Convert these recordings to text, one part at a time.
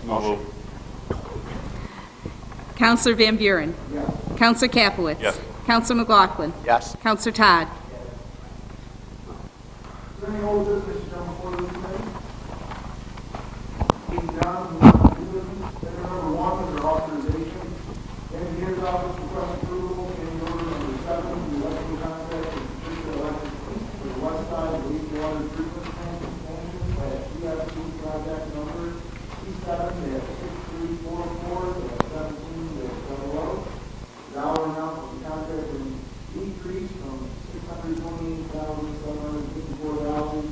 Motion. Counselor Van Buren. Yes. Counselor Capelitz. Yes. Counselor McLaughlin. Yes. Counselor Todd. Is there any old business to come before this committee? Being down, number 1 under authorization. Engineer's office request approval, change order number 7, the electrical contract for Patricia Electric Inc. for the west side of wastewater treatment plant expansion at CFC project number C7-6344-17-00. Dollar amount of the contract will decrease from $628,754 to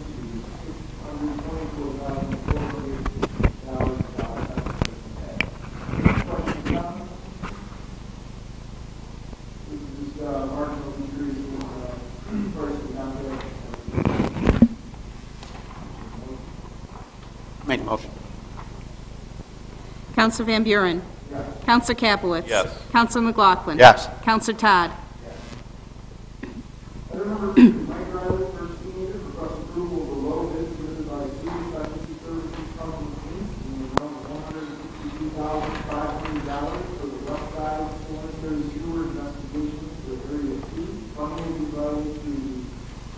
$624,488. Questions, comments? This is marginal decrease in price of the contract. Make a motion. Counselor Van Buren. Yes. Counselor Capelitz. Yes. Counselor McLaughlin. Yes. Counselor Todd. Item number 2, Mike Riley, first teenager, request approval of the low bid submitted by City Specialty Services Company, Inc. in the amount of $162,500 for the west side sanitary sewer investigation for Area 2, funding provided to the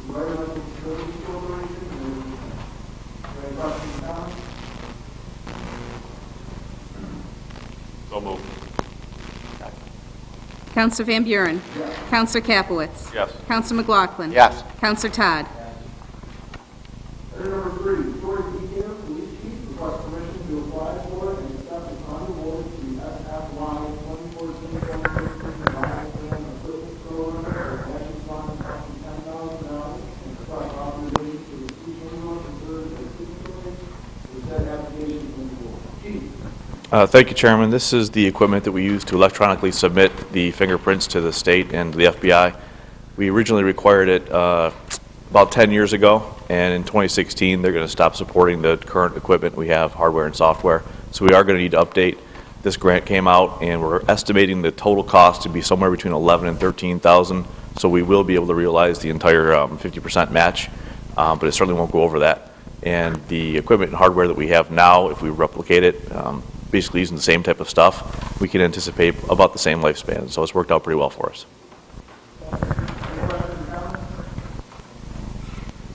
Environmental Facilities Corporation. Any questions, comments? So moved. Counselor Van Buren. Yes. Counselor Capelitz. Yes. Counselor McLaughlin. Yes. Counselor Todd. Item number 3, Victoria Deacon, Police Chief, requests permission to apply for and accept the award to the SFY 2014 Violent Fan Equipment Program for matching funds up to $10,000 and request authorization to the chief anyone considered as significant to said application in full. Chief. Thank you, Chairman. This is the equipment that we use to electronically submit the fingerprints to the state and the FBI. We originally required it about 10 years ago, and in 2016 they're going to stop supporting the current equipment we have, hardware and software. So we are going to need to update. This grant came out, and we're estimating the total cost to be somewhere between $11,000 and $13,000. So we will be able to realize the entire 50% match, but it certainly won't go over that. And the equipment and hardware that we have now, if we replicate it, basically using the same type of stuff, we can anticipate about the same lifespan. So it's worked out pretty well for us.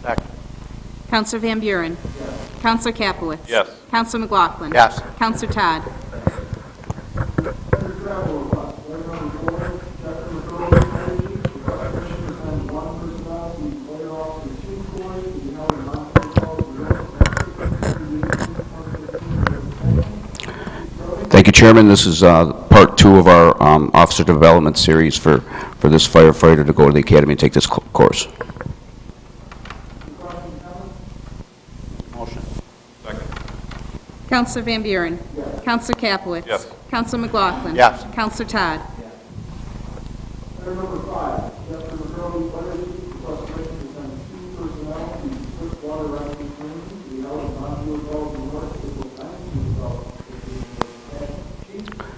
Second. Counselor Van Buren. Yes. Counselor Capelitz. Yes. Counselor McLaughlin. Yes. Counselor Todd. Under travel request, item number 4, Dr. McCurley, Fire Chief, requests permission to send 1 personnel to Fire Officer 2 Corps to be held in Montreal Falls, New York, Thank you, Chairman. This is part 2 of our officer development series for this firefighter to go to the academy and take this course. Motion. Second. Counselor Van Buren. Yes. Counselor Capelitz. Yes. Counselor McLaughlin. Yes. Counselor Todd. Item number 5, Dr. McCurley, Fire Chief, requests permission to send 2 personnel to Swift Water Rescue Training to be held in Montreal Falls, New York, April 9th.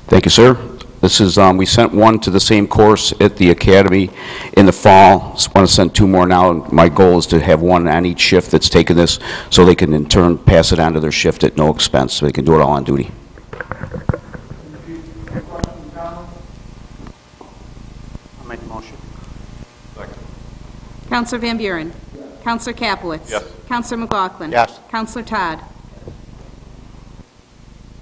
Thank you, sir. This is we sent 1 to the same course at the academy in the fall. Just want to send 2 more now. And my goal is to have 1 on each shift that's taken this, so they can in turn pass it on to their shift at no expense, so they can do it all on duty. Questions, comments? I'll make the motion. Second. Counselor Van Buren. Yes. Counselor Capelitz. Yes. Counselor McLaughlin. Yes. Counselor Todd.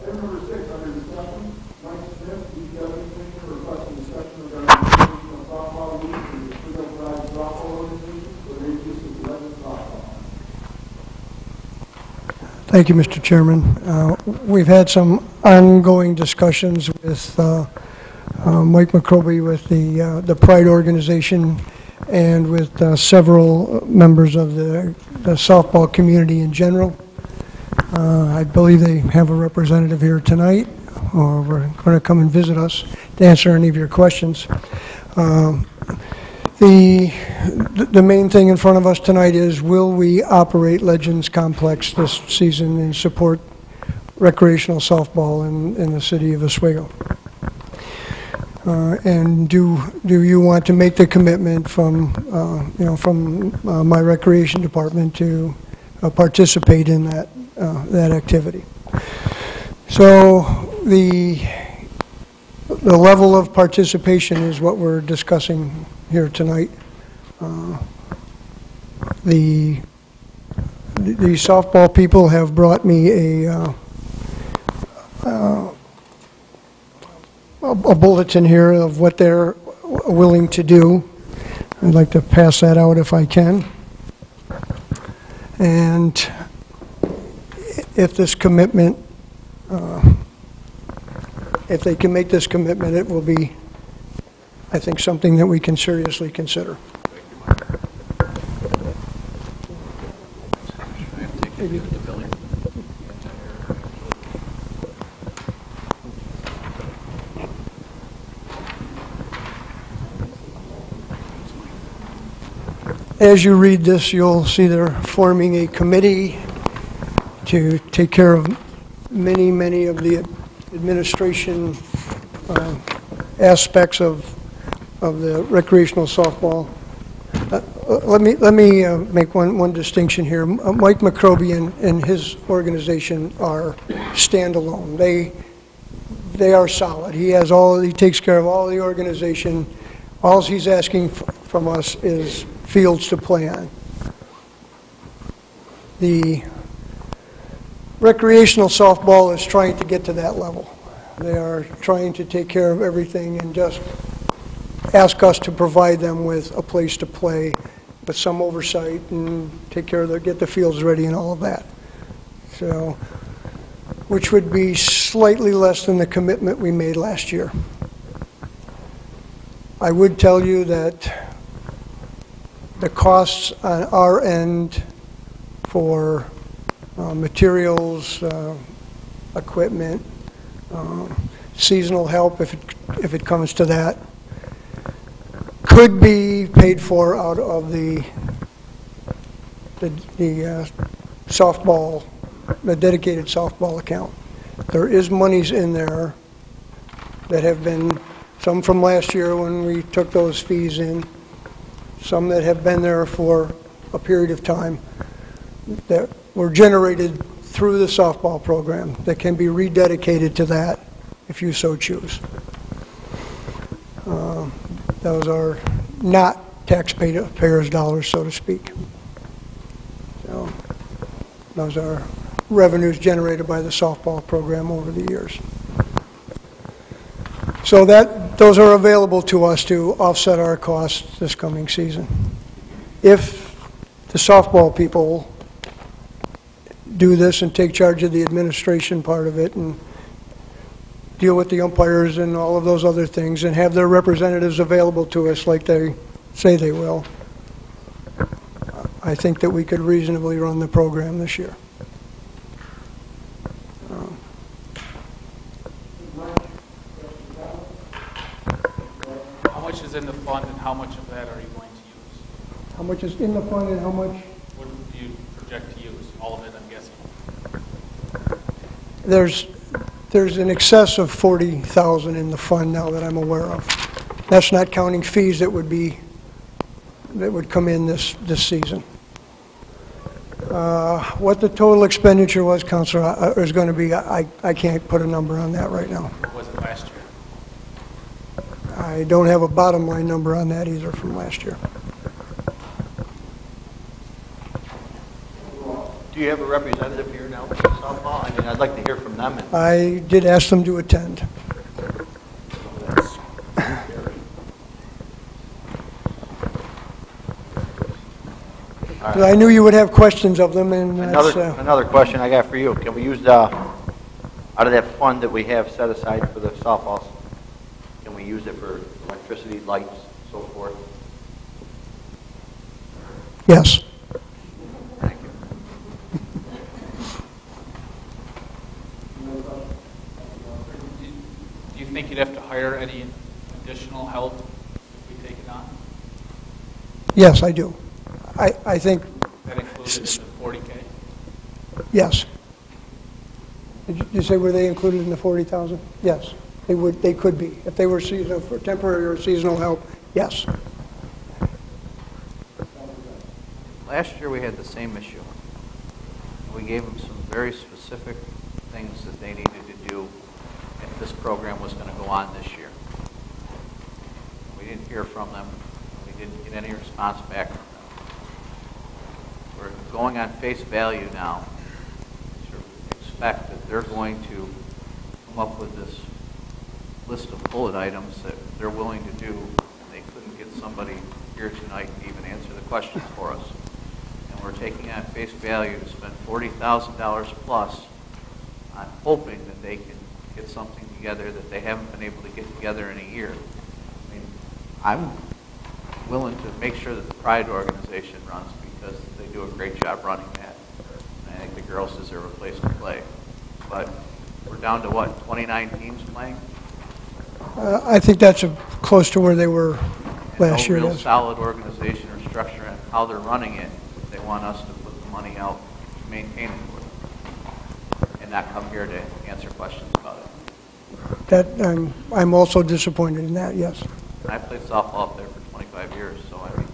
Item number 6, under discussion, Mike Smith, DPW Commissioner, requesting discussion regarding the creation of softball league for the Freedom Drive softball organization for their use of 11 softball. Thank you, Mr. Chairman. We've had some ongoing discussions with Mike McCroby with the Pride organization and with several members of the softball community in general. I believe they have a representative here tonight, or we're going to come and visit us to answer any of your questions. The main thing in front of us tonight is, will we operate Legends Complex this season and support recreational softball in the city of Oswego? And do you want to make the commitment from my recreation department to participate in that activity? So the level of participation is what we're discussing here tonight. The softball people have brought me a bulletin here of what they're willing to do. I'd like to pass that out if I can. And if this commitment, if they can make this commitment, it will be, I think, something that we can seriously consider. As you read this, you'll see they're forming a committee to take care of many of the administration aspects of the recreational softball. Let me make one distinction here. Mike McCroby and his organization are standalone. They are solid. He takes care of all the organization. All he's asking from us is fields to play on. The recreational softball is trying to get to that level. They are trying to take care of everything and just ask us to provide them with a place to play with some oversight and take care of get the fields ready and all of that. So, which would be slightly less than the commitment we made last year. I would tell you that the costs on our end for materials, equipment, seasonal help, if it comes to that, could be paid for out of the softball, the dedicated softball account. There is monies in there that have been, some from last year when we took those fees in, some that have been there for a period of time that were generated through the softball program that can be rededicated to that if you so choose. Those are not taxpayers' dollars, so to speak. So those are revenues generated by the softball program over the years. So those are available to us to offset our costs this coming season. If the softball people do this and take charge of the administration part of it and deal with the umpires and all of those other things and have their representatives available to us like they say they will, I think that we could reasonably run the program this year. How much is in the fund and how much of that are you going to use? How much is in the fund and how much? What do you project to use? All of it, I'm guessing. There's an excess of $40,000 in the fund now that I'm aware of. That's not counting fees that would come in this season. What the total expenditure was, Councilor, is going to be, I can't put a number on that right now. What was it last year? I don't have a bottom line number on that either from last year. Do you have a representative here now for softball? I mean, I'd like to hear from them. I did ask them to attend. I knew you would have questions of them, and that's, Another question I got for you. Can we use out of that fund that we have set aside for the softballs, can we use it for electricity, lights, so forth? yes. Thank you. Do you think you'd have to hire any additional help if we take it on? Yes, I do. I think, That included in the 40K? yes. Did you say were they included in the 40,000? Yes, they would. They could be if they were seasonal for temporary or seasonal help. Yes. Last year we had the same issue. We gave them some very specific things that they needed to do if this program was going to go on this year. We didn't hear from them. We didn't get any response back from them. We're going on face value now to expect that they're going to come up with this list of bullet items that they're willing to do, and they couldn't get somebody here tonight to even answer the questions for us. And we're taking on face value to spend $40,000 plus on hoping that they can get something together that they haven't been able to get together in a year. I mean, I'm willing to make sure that the Pride organization runs because they do a great job running that. And I think the girls deserve a place to play. But we're down to what, 29 teams playing? I think that's close to where they were last year. No real Yes. solid organization or structure and how they're running it. They want us to put the money out to maintain it for them and not come here to answer questions about it. That I'm also disappointed in that. Yes. And I played softball up there for 25 years, so I mean,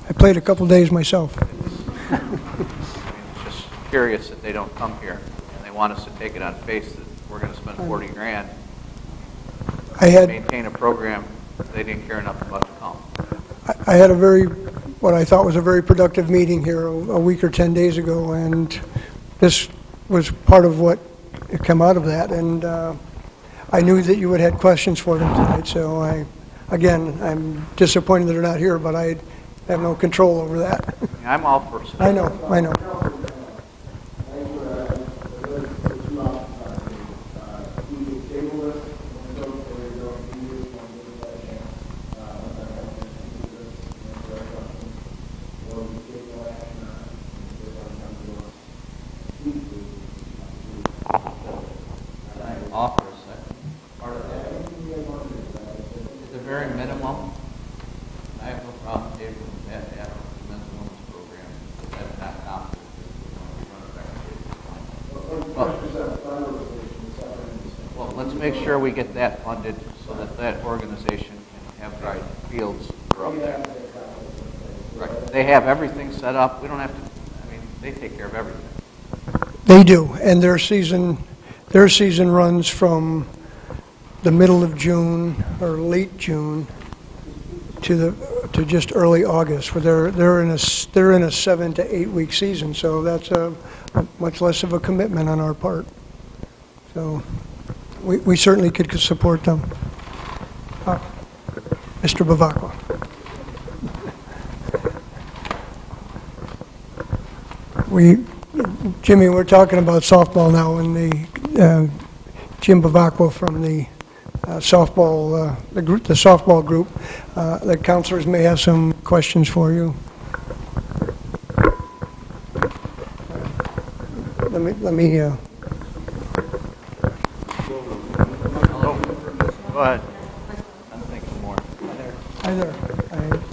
I played a couple days myself. it's just curious that they don't come here and they want us to take it on face that we're going to spend 40 grand I had maintain a program they didn't care enough about to come. I had what I thought was a very productive meeting here a week or 10 days ago, and this was part of what came out of that. And I knew that you had had questions for them tonight, so I'm disappointed that they're not here, but I have no control over that. I'm all for I know. Offer a second part of that. At the very minimum, I have no problem tabling that after the men's and women's program, but that's not confident that we're going to run effectively. Well, let's make sure we get that funded so that that organization can have right fields for up there. Right. They have everything set up. We don't have to, I mean, they take care of everything. They do, and their season runs from the middle of June or late June to just early August. Where they're in a 7 to 8 week season, so that's a much less of a commitment on our part. So we certainly could support them. Mr. Bavacqua. Jimmy, we're talking about softball now, and Jim Bavacqua from the softball group. The counselors may have some questions for you. Let me. Go ahead. I'm thinking more. Hi there.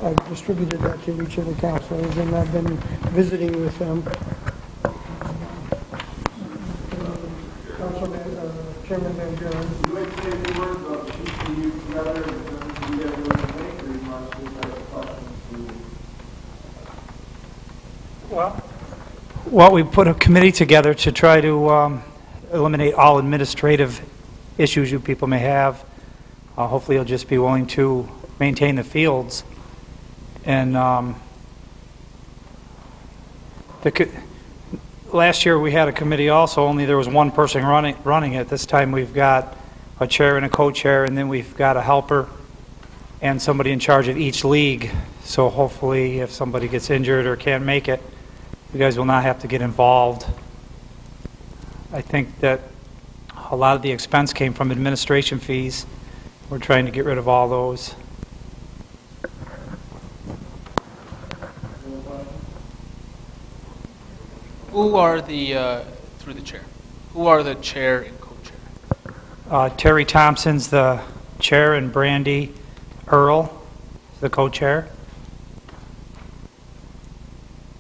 I've distributed that to each of the counselors, and I've been visiting with them. Chairman Van Buren. Would you like to say a few words about keeping you together and you guys doing the thing, or you want to just have questions to... Well, we put a committee together to try to eliminate all administrative issues you people may have. Hopefully you'll just be willing to maintain the fields. And last year we had a committee also, only there was one person running it. This time we've got a chair and a co-chair, and then we've got a helper and somebody in charge of each league. So hopefully if somebody gets injured or can't make it, you guys will not have to get involved. I think that a lot of the expense came from administration fees. We're trying to get rid of all those. Who are the, through the chair, who are the chair and co-chair? Terry Thompson's the chair and Brandy Earl is the co-chair.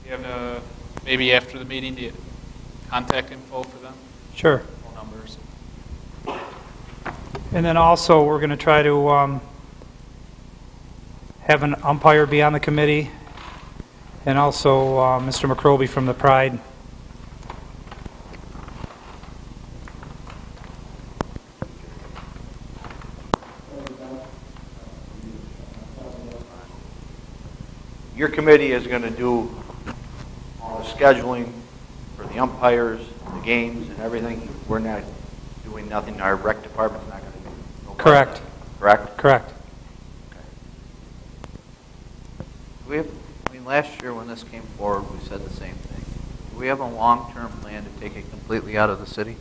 Do you have maybe after the meeting, do you have contact info for them? Sure. Phone numbers? And then also we're going to try to have an umpire be on the committee, and also Mr. McCroby from the Pride. your committee is going to do all the scheduling for the umpires, the games, and everything. We're not doing nothing. Our rec department's not going to do no Correct. Correct? Correct. I mean, last year when this came forward, we said the same thing. Do we have a long-term plan to take it completely out of the city?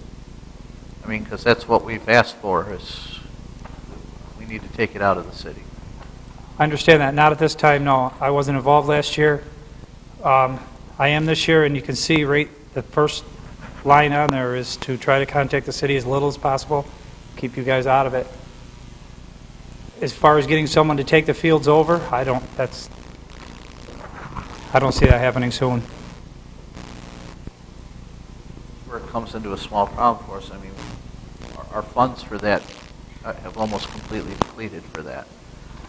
I mean, because that's what we've asked for, is we need to take it out of the city. I understand that. Not at this time, no. I wasn't involved last year. I am this year, and you can see right the first line on there is to try to contact the city as little as possible, keep you guys out of it. As far as getting someone to take the fields over, I don't see that happening soon. Where it comes into a small problem for us, I mean, our funds for that have almost completely depleted for that.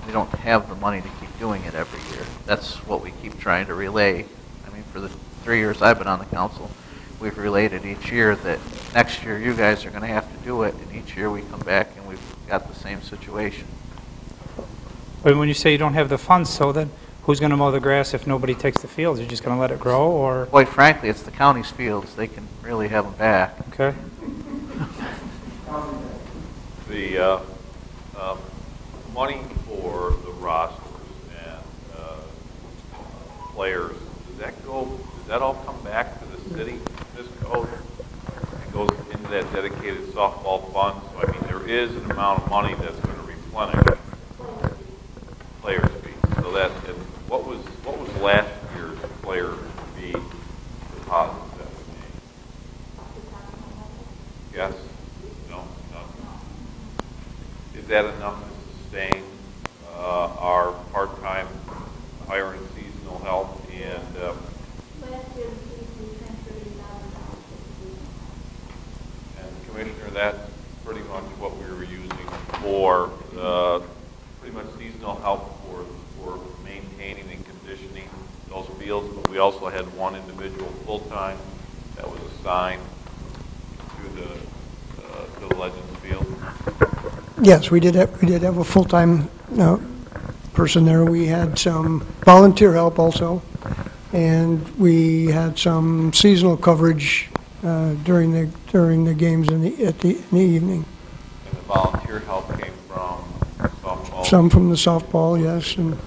We don't have the money to keep doing it every year. That's what we keep trying to relay. I mean, for the 3 years I've been on the council, we've relayed it each year that next year you guys are going to have to do it, and each year we come back and we've got the same situation. But when you say you don't have the funds, so then who's going to mow the grass if nobody takes the fields? You're just going to let it grow, or? Quite frankly, it's the county's fields. They can really have them back. Okay. The money for the rosters and players, does that all come back to the city, this code? It goes into that dedicated softball fund? So, I mean, there is an amount of money that's going to replenish players' fees. So that, and what was last year's player fee deposit that we made? Yes? No? Is that enough to sustain our part-time hiring seasonal help? And last year, we transferred $8,000. And Commissioner, that's pretty much what we were using for pretty much seasonal help for maintaining and conditioning those fields. But we also had one individual full-time that was assigned to the Legends Field. Yes, we did have a full-time person there. We had some volunteer help also, and we had some seasonal coverage during the games in the evening. And the volunteer help came from softball? Some from the softball, yes. And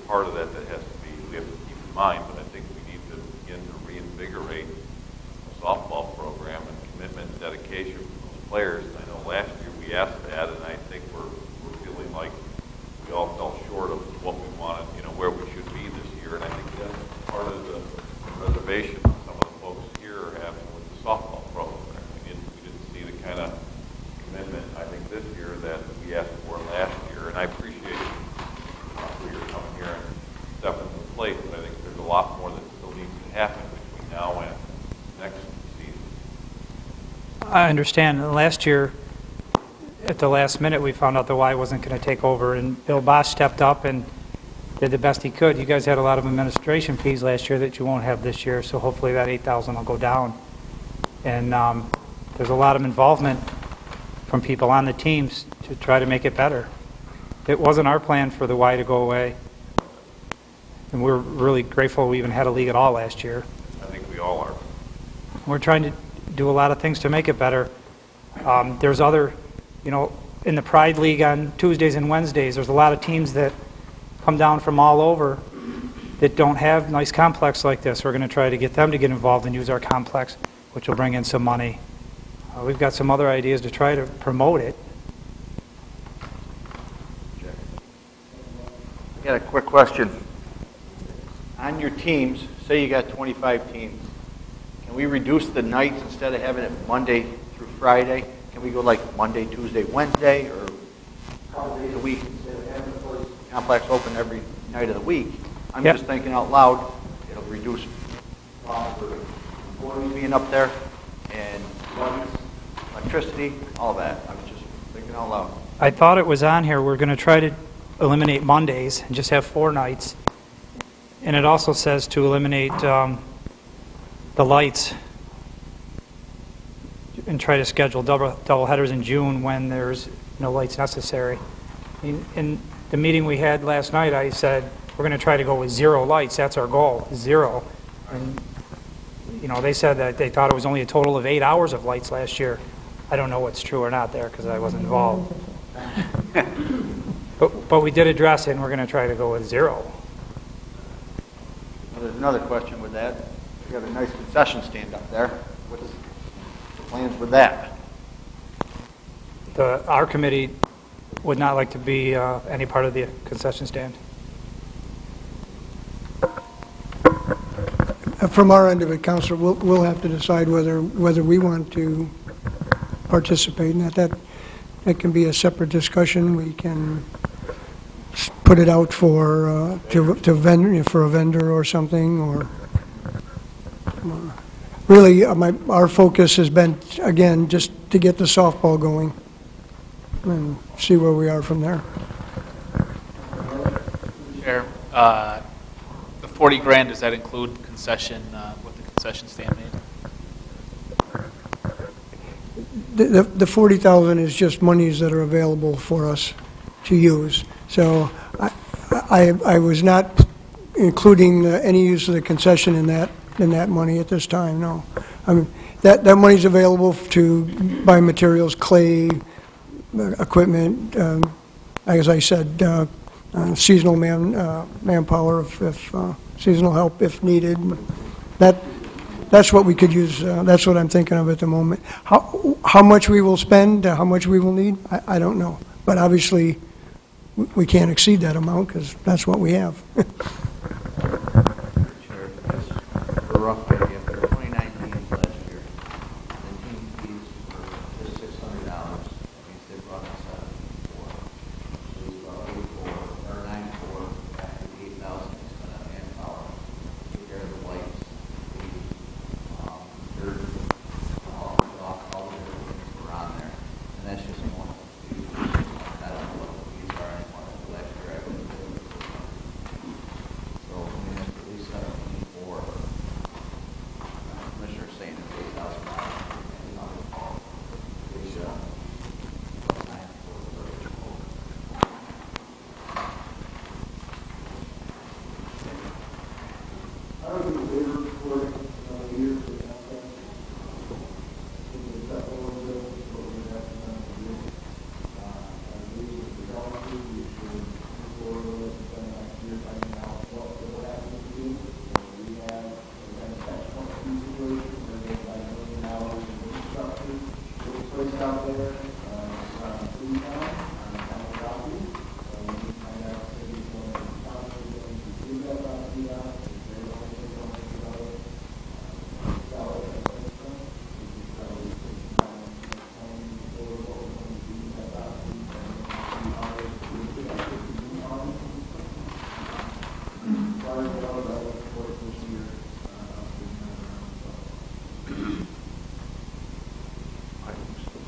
part of that has to be, we have to keep in mind, but I think we need to begin to reinvigorate the softball program and commitment and dedication from those players. And I know last year we asked that, and I think we're feeling like we all fell short of what we wanted, where we should be this year. And I think that's part of the reservation some of the folks here are having with the softball program. We didn't see the kind of commitment, I think, this year that we asked for last year. And I appreciate for your coming here and stepping to the plate, but I think there's a lot more that still needs to happen between now and next season. I understand. Last year, at the last minute, we found out the Y wasn't going to take over, and Bill Bosch stepped up and did the best he could. You guys had a lot of administration fees last year that you won't have this year, so hopefully that $8,000 will go down. And there's a lot of involvement from people on the teams to try to make it better. It wasn't our plan for the Y to go away, and we're really grateful we even had a league at all last year. I think we all are. We're trying to do a lot of things to make it better. There's other, in the Pride League on Tuesdays and Wednesdays, there's a lot of teams that come down from all over that don't have nice complex like this. We're going to try to get them to get involved and use our complex, which will bring in some money. We've got some other ideas to try to promote it. I got a quick question. On your teams, say you got 25 teams, can we reduce the nights instead of having it Monday through Friday? Can we go like Monday, Tuesday, Wednesday, or couple days a week instead of having the place complex open every night of the week. I'm Yep. just thinking out loud, it'll reduce costs for employees being up there and lights, electricity, all that. I was just thinking out loud. I thought it was on here, we're going to try to eliminate Mondays and just have 4 nights. And it also says to eliminate the lights and try to schedule double headers in June when there's no lights necessary. In the meeting we had last night, I said, we're going to try to go with 0 lights. That's our goal, 0. And, you know, they said that they thought it was only a total of 8 hours of lights last year. I don't know what's true or not there because I wasn't involved. But we did address it, and we're going to try to go with 0. Well, there's another question with that. You have a nice concession stand up there. What's the plans with that? Our committee would not like to be any part of the concession stand. From our end of it, Counselor, we'll have to decide whether we want to participate in that. That can be a separate discussion. We can put it out for for a vendor or something, or really our focus has been, again, just to get the softball going and see where we are from there. Chair, the 40 grand, does that include concession, what the concession stand made? The 40,000 is just monies that are available for us to use. So I was not including any use of the concession in that money at this time. No, I mean that money's available to buy materials, clay, equipment. As I said, seasonal manpower, if seasonal help if needed. That's what we could use. That's what I'm thinking of at the moment. How much we will spend, how much we will need, I don't know. But obviously, we can't exceed that amount because that's what we have. Chair, just for a rough idea, for 2019 last year, the team fees were just $600. That means they brought in 74. So it's about 84, or 94, after the 8,000 they spent on manpower. Took care of the lights, the dirt, all the different things were on there. And that's just one of the fees. I don't know what the fees are anymore. Last year I wouldn't do it. So, I mean, that's at least 17.4. Commissioner's saying it's $8,000. I don't think they were recording years for that. That was what we have to do. I believe the developers, we should move forward with next year, finding out what will happen to the team. We have a catch-22 situation where they have $1 million in infrastructure that was placed out there. Freetown, on property. We need to find out if cities want to do that property out.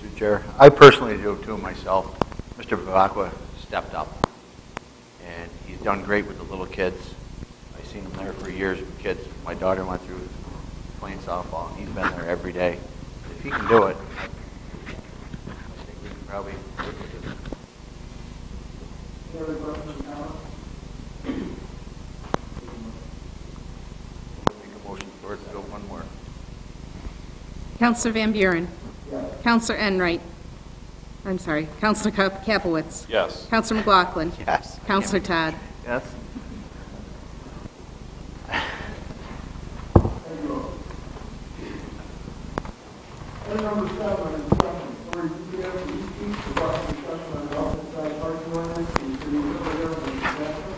Mr. Chair, I personally do too myself. Mr. Bavacqua stepped up, and he's done great with the little kids. I've seen him there for years with kids. My daughter went through playing softball, and he's been there every day. If he can do it, I think we can probably work with it. Any other questions, comments? Make a motion for it to go one more. Counselor Van Buren. Yes. Counselor Enright. I'm sorry. Counselor Capelitz. Yes. Counselor McLaughlin. Yes. Counselor Todd. Yes. Item number 7 is discussion for UPS and East about discussion on the office side parking ordinance and city of River and Disaster.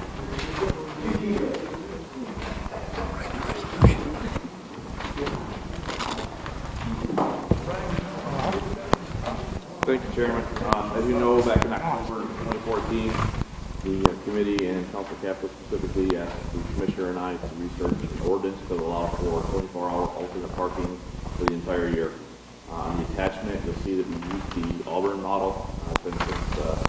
Thank you, Chairman. As you know, back in October 2014, the committee and Council Capital specifically asked the Commissioner and I to research an ordinance that will allow for 24-hour alternate parking for the entire year. On the attachment, you'll see that we used the Auburn model. It's been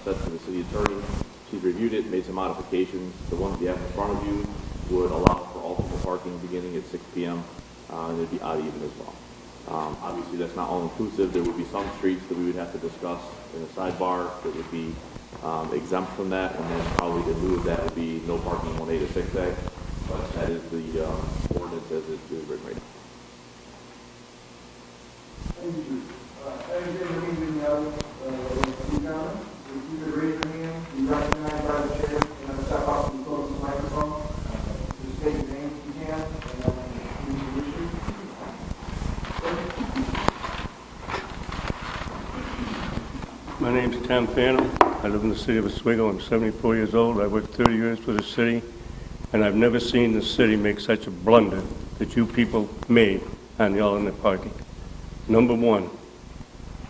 sent to the city attorney. She's reviewed it, made some modifications. The one that you have in front of you would allow for alternate parking beginning at 6 p.m. And it'd be odd even as well. Obviously, that's not all-inclusive. There would be some streets that we would have to discuss in a sidebar that would be exempt from that, and then probably in lieu of that would be no parking 1A to 6A. But that is the ordinance as it's written right now. Thank you. As you can read in the comments, if you could raise your hand, be recognized by the chair, and then step up and close the microphone. Just state your name if you can, and then introduce you. My name is Tom Phantom. I live in the city of Oswego. I'm 74 years old. I worked 30 years for the city, and I've never seen the city make such a blunder that you people made on the alternate parking. Number one,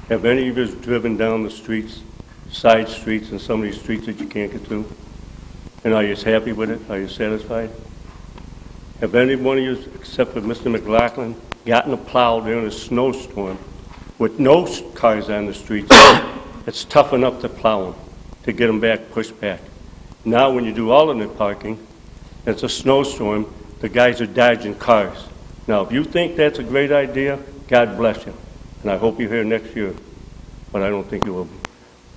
have any of you driven down the streets, side streets, and some of these streets that you can't get to? And are you happy with it? Are you satisfied? Have any one of you, except for Mr. McLaughlin, gotten a plow during a snowstorm with no cars on the streets? It's tough enough to plow them, to get them back, pushed back. Now when you do alternate parking, it's a snowstorm, the guys are dodging cars. Now if you think that's a great idea, God bless you. And I hope you're here next year, but I don't think you will be.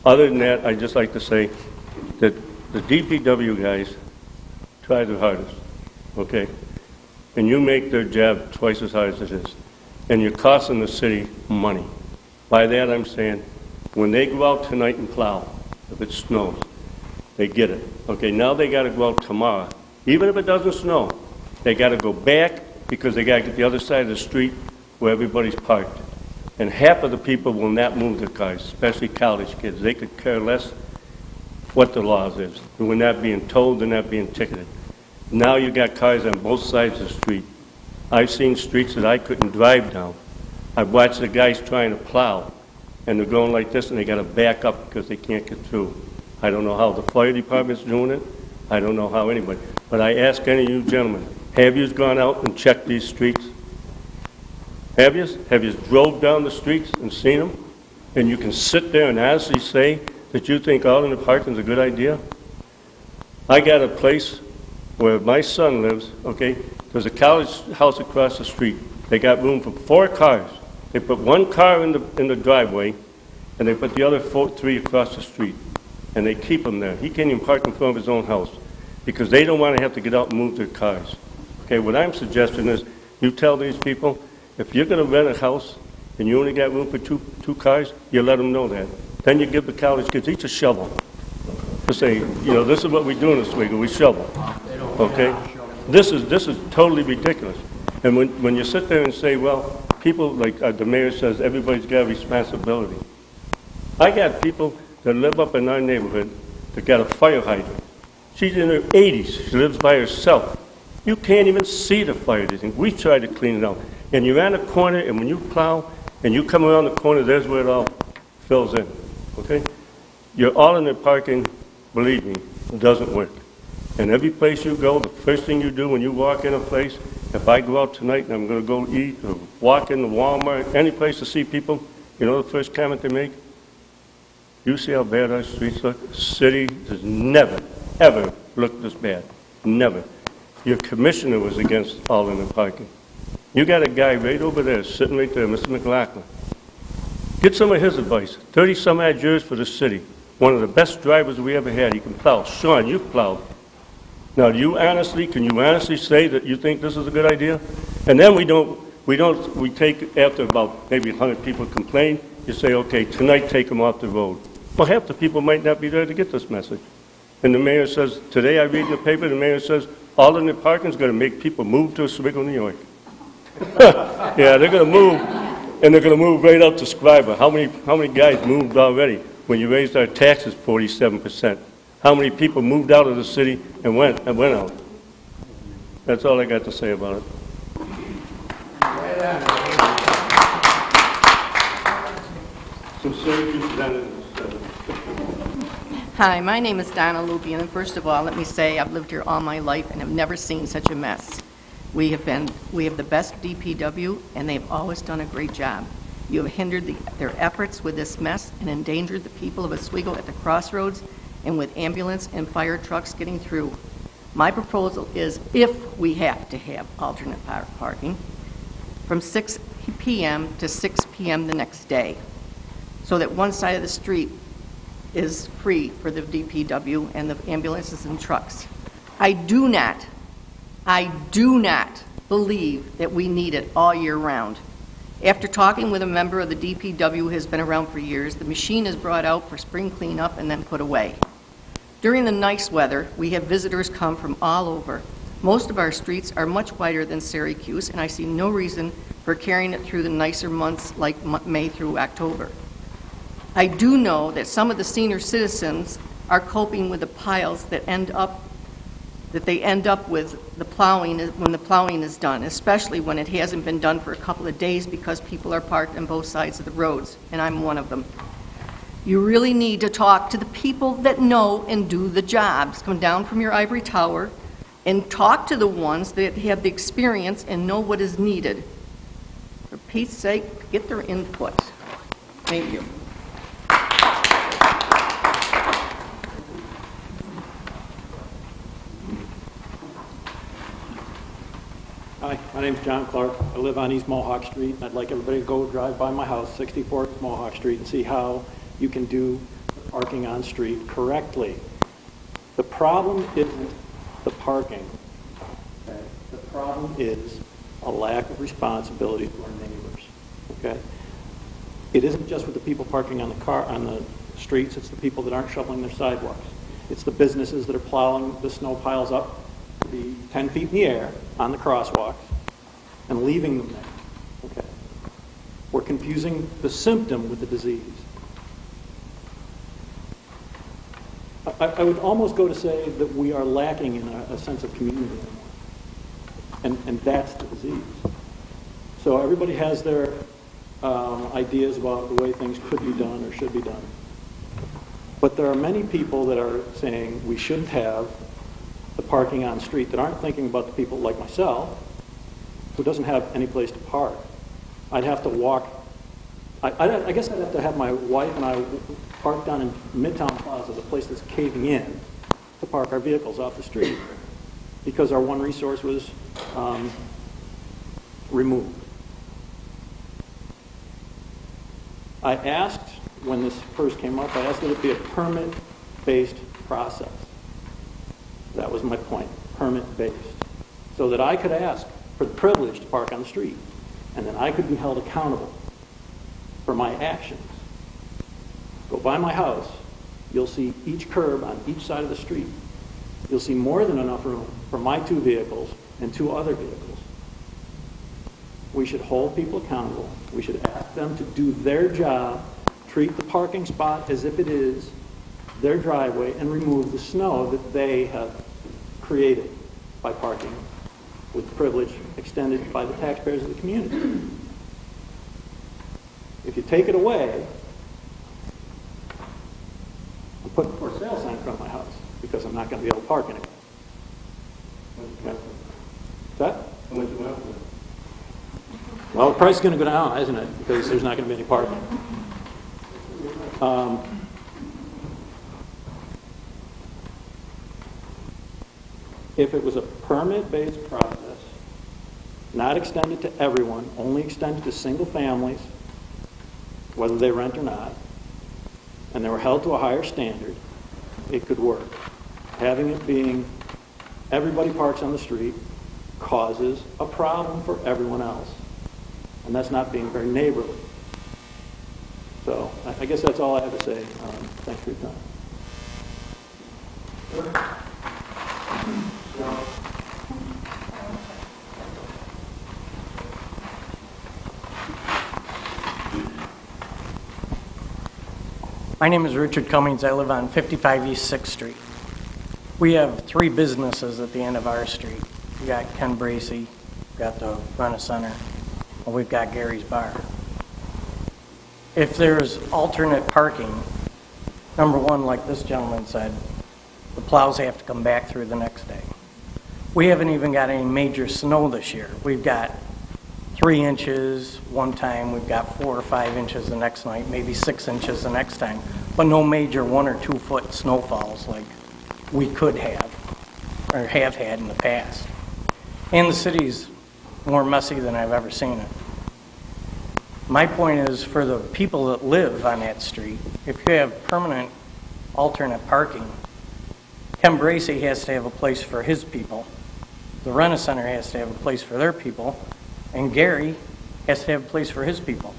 Other than that, I'd just like to say that the DPW guys try their hardest, okay? And you make their job twice as hard as it is. And you're costing the city money. By that I'm saying, when they go out tonight and plow, if it snows, they get it. Okay, now they got to go out tomorrow. Even if it doesn't snow, they got to go back because they got to get the other side of the street where everybody's parked. And half of the people will not move their cars, especially college kids. They could care less what the laws is. We're not being told, they're not being ticketed. Now you got cars on both sides of the street. I've seen streets that I couldn't drive down. I've watched the guys trying to plow, and they're going like this, and they got to back up because they can't get through. I don't know how the fire department's doing it. I don't know how anybody. But I ask any of you gentlemen, have you gone out and checked these streets? Have you? Have you drove down the streets and seen them? And you can sit there and honestly say that you think alternate parking is a good idea? I got a place where my son lives, okay? There's a college house across the street. They got room for 4 cars. They put 1 car in the driveway, and they put the other 3 across the street. And they keep them there. He can't even park in front of his own house because they don't want to have to get out and move their cars. Okay, what I'm suggesting is you tell these people, if you're going to rent a house and you only got room for two cars, you let them know that. Then you give the college kids each a shovel. To say, you know, this is what we do in Oswego, we shovel. Okay? This is totally ridiculous. And when you sit there and say, well, people, like the mayor says, everybody's got a responsibility. I got people that live up in our neighborhood that got a fire hydrant. She's in her 80s. She lives by herself. You can't even see the fire hydrant. We try to clean it out. And you're on a corner, and when you plow, and you come around the corner, there's where it all fills in. Okay? Your alternate parking, believe me, doesn't work. And every place you go, the first thing you do when you walk in a place, if I go out tonight and I'm going to go eat or walk into Walmart, any place to see people, you know the first comment they make? You see how bad our streets look? The city has never, ever looked this bad. Never. Your commissioner was against alternate parking. You got a guy right over there, sitting right there, Mr. McLaughlin. Get some of his advice. 30-some-odd years for the city. One of the best drivers we ever had. He can plow. Sean, you've plowed. Now, can you honestly say that you think this is a good idea? And then we take, after about maybe 100 people complain, you say, okay, tonight take them off the road. Well, half the people might not be there to get this message. And the mayor says, today I read in the paper, the mayor says, alternate parking is going to make people move to Oswego, New York. Yeah, they're going to move, and they're going to move right out to Scriber. How many guys moved already when you raised our taxes 47%? How many people moved out of the city and went out? That's all I got to say about it. From Syracuse, Dennis. Hi, my name is Donna Lupian, and first of all, let me say I've lived here all my life and have never seen such a mess. We have the best DPW, and they've always done a great job. You have hindered their efforts with this mess and endangered the people of Oswego at the crossroads and with ambulance and fire trucks getting through. My proposal is, if we have to have alternate parking, from 6 p.m. to 6 p.m. the next day, so that one side of the street is free for the DPW and the ambulances and trucks. I do not believe that we need it all year round. After talking with a member of the DPW who has been around for years, the machine is brought out for spring cleanup and then put away. During the nice weather, we have visitors come from all over. Most of our streets are much wider than Syracuse, and I see no reason for carrying it through the nicer months like May through October. I do know that some of the senior citizens are coping with the piles that they end up with the plowing when the plowing is done, especially when it hasn't been done for a couple of days because people are parked on both sides of the roads, and I'm one of them. You really need to talk to the people that know and do the jobs. Come down from your ivory tower and talk to the ones that have the experience and know what is needed. For Pete's sake, get their input. Thank you. Hi, my name's John Clark. I live on East Mohawk Street, and I'd like everybody to go drive by my house, 64 Mohawk Street, and see how you can do the parking on street correctly. The problem isn't the parking. Okay? The problem is a lack of responsibility to our neighbors. Okay? It isn't just with the people parking on the streets, it's the people that aren't shoveling their sidewalks. It's the businesses that are plowing the snow piles up to be 10 feet in the air on the crosswalks and leaving them there. Okay? We're confusing the symptom with the disease. I would almost go to say that we are lacking in a sense of community anymore. And that's the disease. So everybody has their ideas about the way things could be done or should be done. But there are many people that are saying we shouldn't have the parking on street that aren't thinking about the people like myself who doesn't have any place to park. I'd have to walk. I guess I'd have to have my wife and I park down in Midtown Plaza, the place that's caving in, to park our vehicles off the street because our one resource was removed. I asked, when this first came up, I asked that it be a permit-based process. That was my point, permit-based. So that I could ask for the privilege to park on the street, and then I could be held accountable for my actions. Go by my house, you'll see each curb on each side of the street. You'll see more than enough room for my 2 vehicles and 2 other vehicles. We should hold people accountable. We should ask them to do their job, treat the parking spot as if it is their driveway, and remove the snow that they have created by parking with privilege extended by the taxpayers of the community. If you take it away, I'm putting a for sale sign in front of my house because I'm not going to be able to park anywhere. Okay. That? Well, the price is going to go down, isn't it? Because there's not going to be any parking. If it was a permit-based process, not extended to everyone, only extended to single families, whether they rent or not, and they were held to a higher standard, it could work. Having it being everybody parks on the street causes a problem for everyone else. And that's not being very neighborly. So I guess that's all I have to say. Thanks for your time. My name is Richard Cummings. I live on 55 East 6th Street. We have 3 businesses at the end of our street. We got Ken Bracey, we've got the Rena Center, and we've got Gary's Bar. if there's alternate parking, number one, like this gentleman said, the plows have to come back through the next day. We haven't even got any major snow this year. We've got 3 inches one time, we've got 4 or 5 inches the next night, maybe 6 inches the next time, but no major 1 or 2 foot snowfalls like we could have or have had in the past. And the city's more messy than I've ever seen it. My point is, for the people that live on that street, if you have permanent alternate parking, Ken Bracy has to have a place for his people, the Rena Center has to have a place for their people, and Gary has to have a place for his people.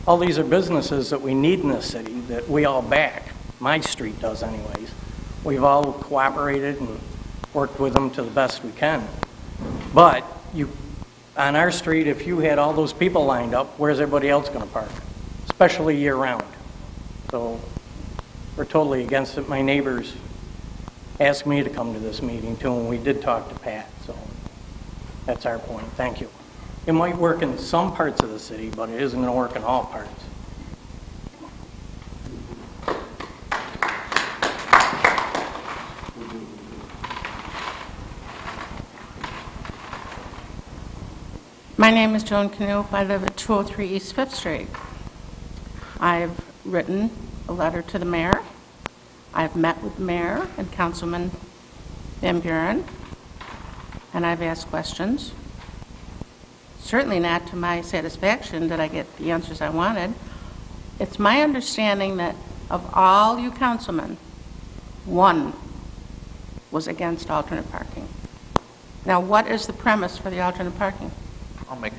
All these are businesses that we need in the city that we all back. My street does anyways. We've all cooperated and worked with them to the best we can. But on our street, if you had all those people lined up, where's everybody else going to park? Especially year round. So we're totally against it. My neighbors asked me to come to this meeting too, and we did talk to Pat, so that's our point. Thank you. It might work in some parts of the city, but it isn't going to work in all parts. My name is Joan Canoop. I live at 203 East 5th Street. I've written a letter to the mayor. I've met with the mayor and Councilman Van Buren, and I've asked questions. Certainly not to my satisfaction did I get the answers I wanted. It's my understanding that of all you councilmen, 1 was against alternate parking. Now, what is the premise for the alternate parking? I'll make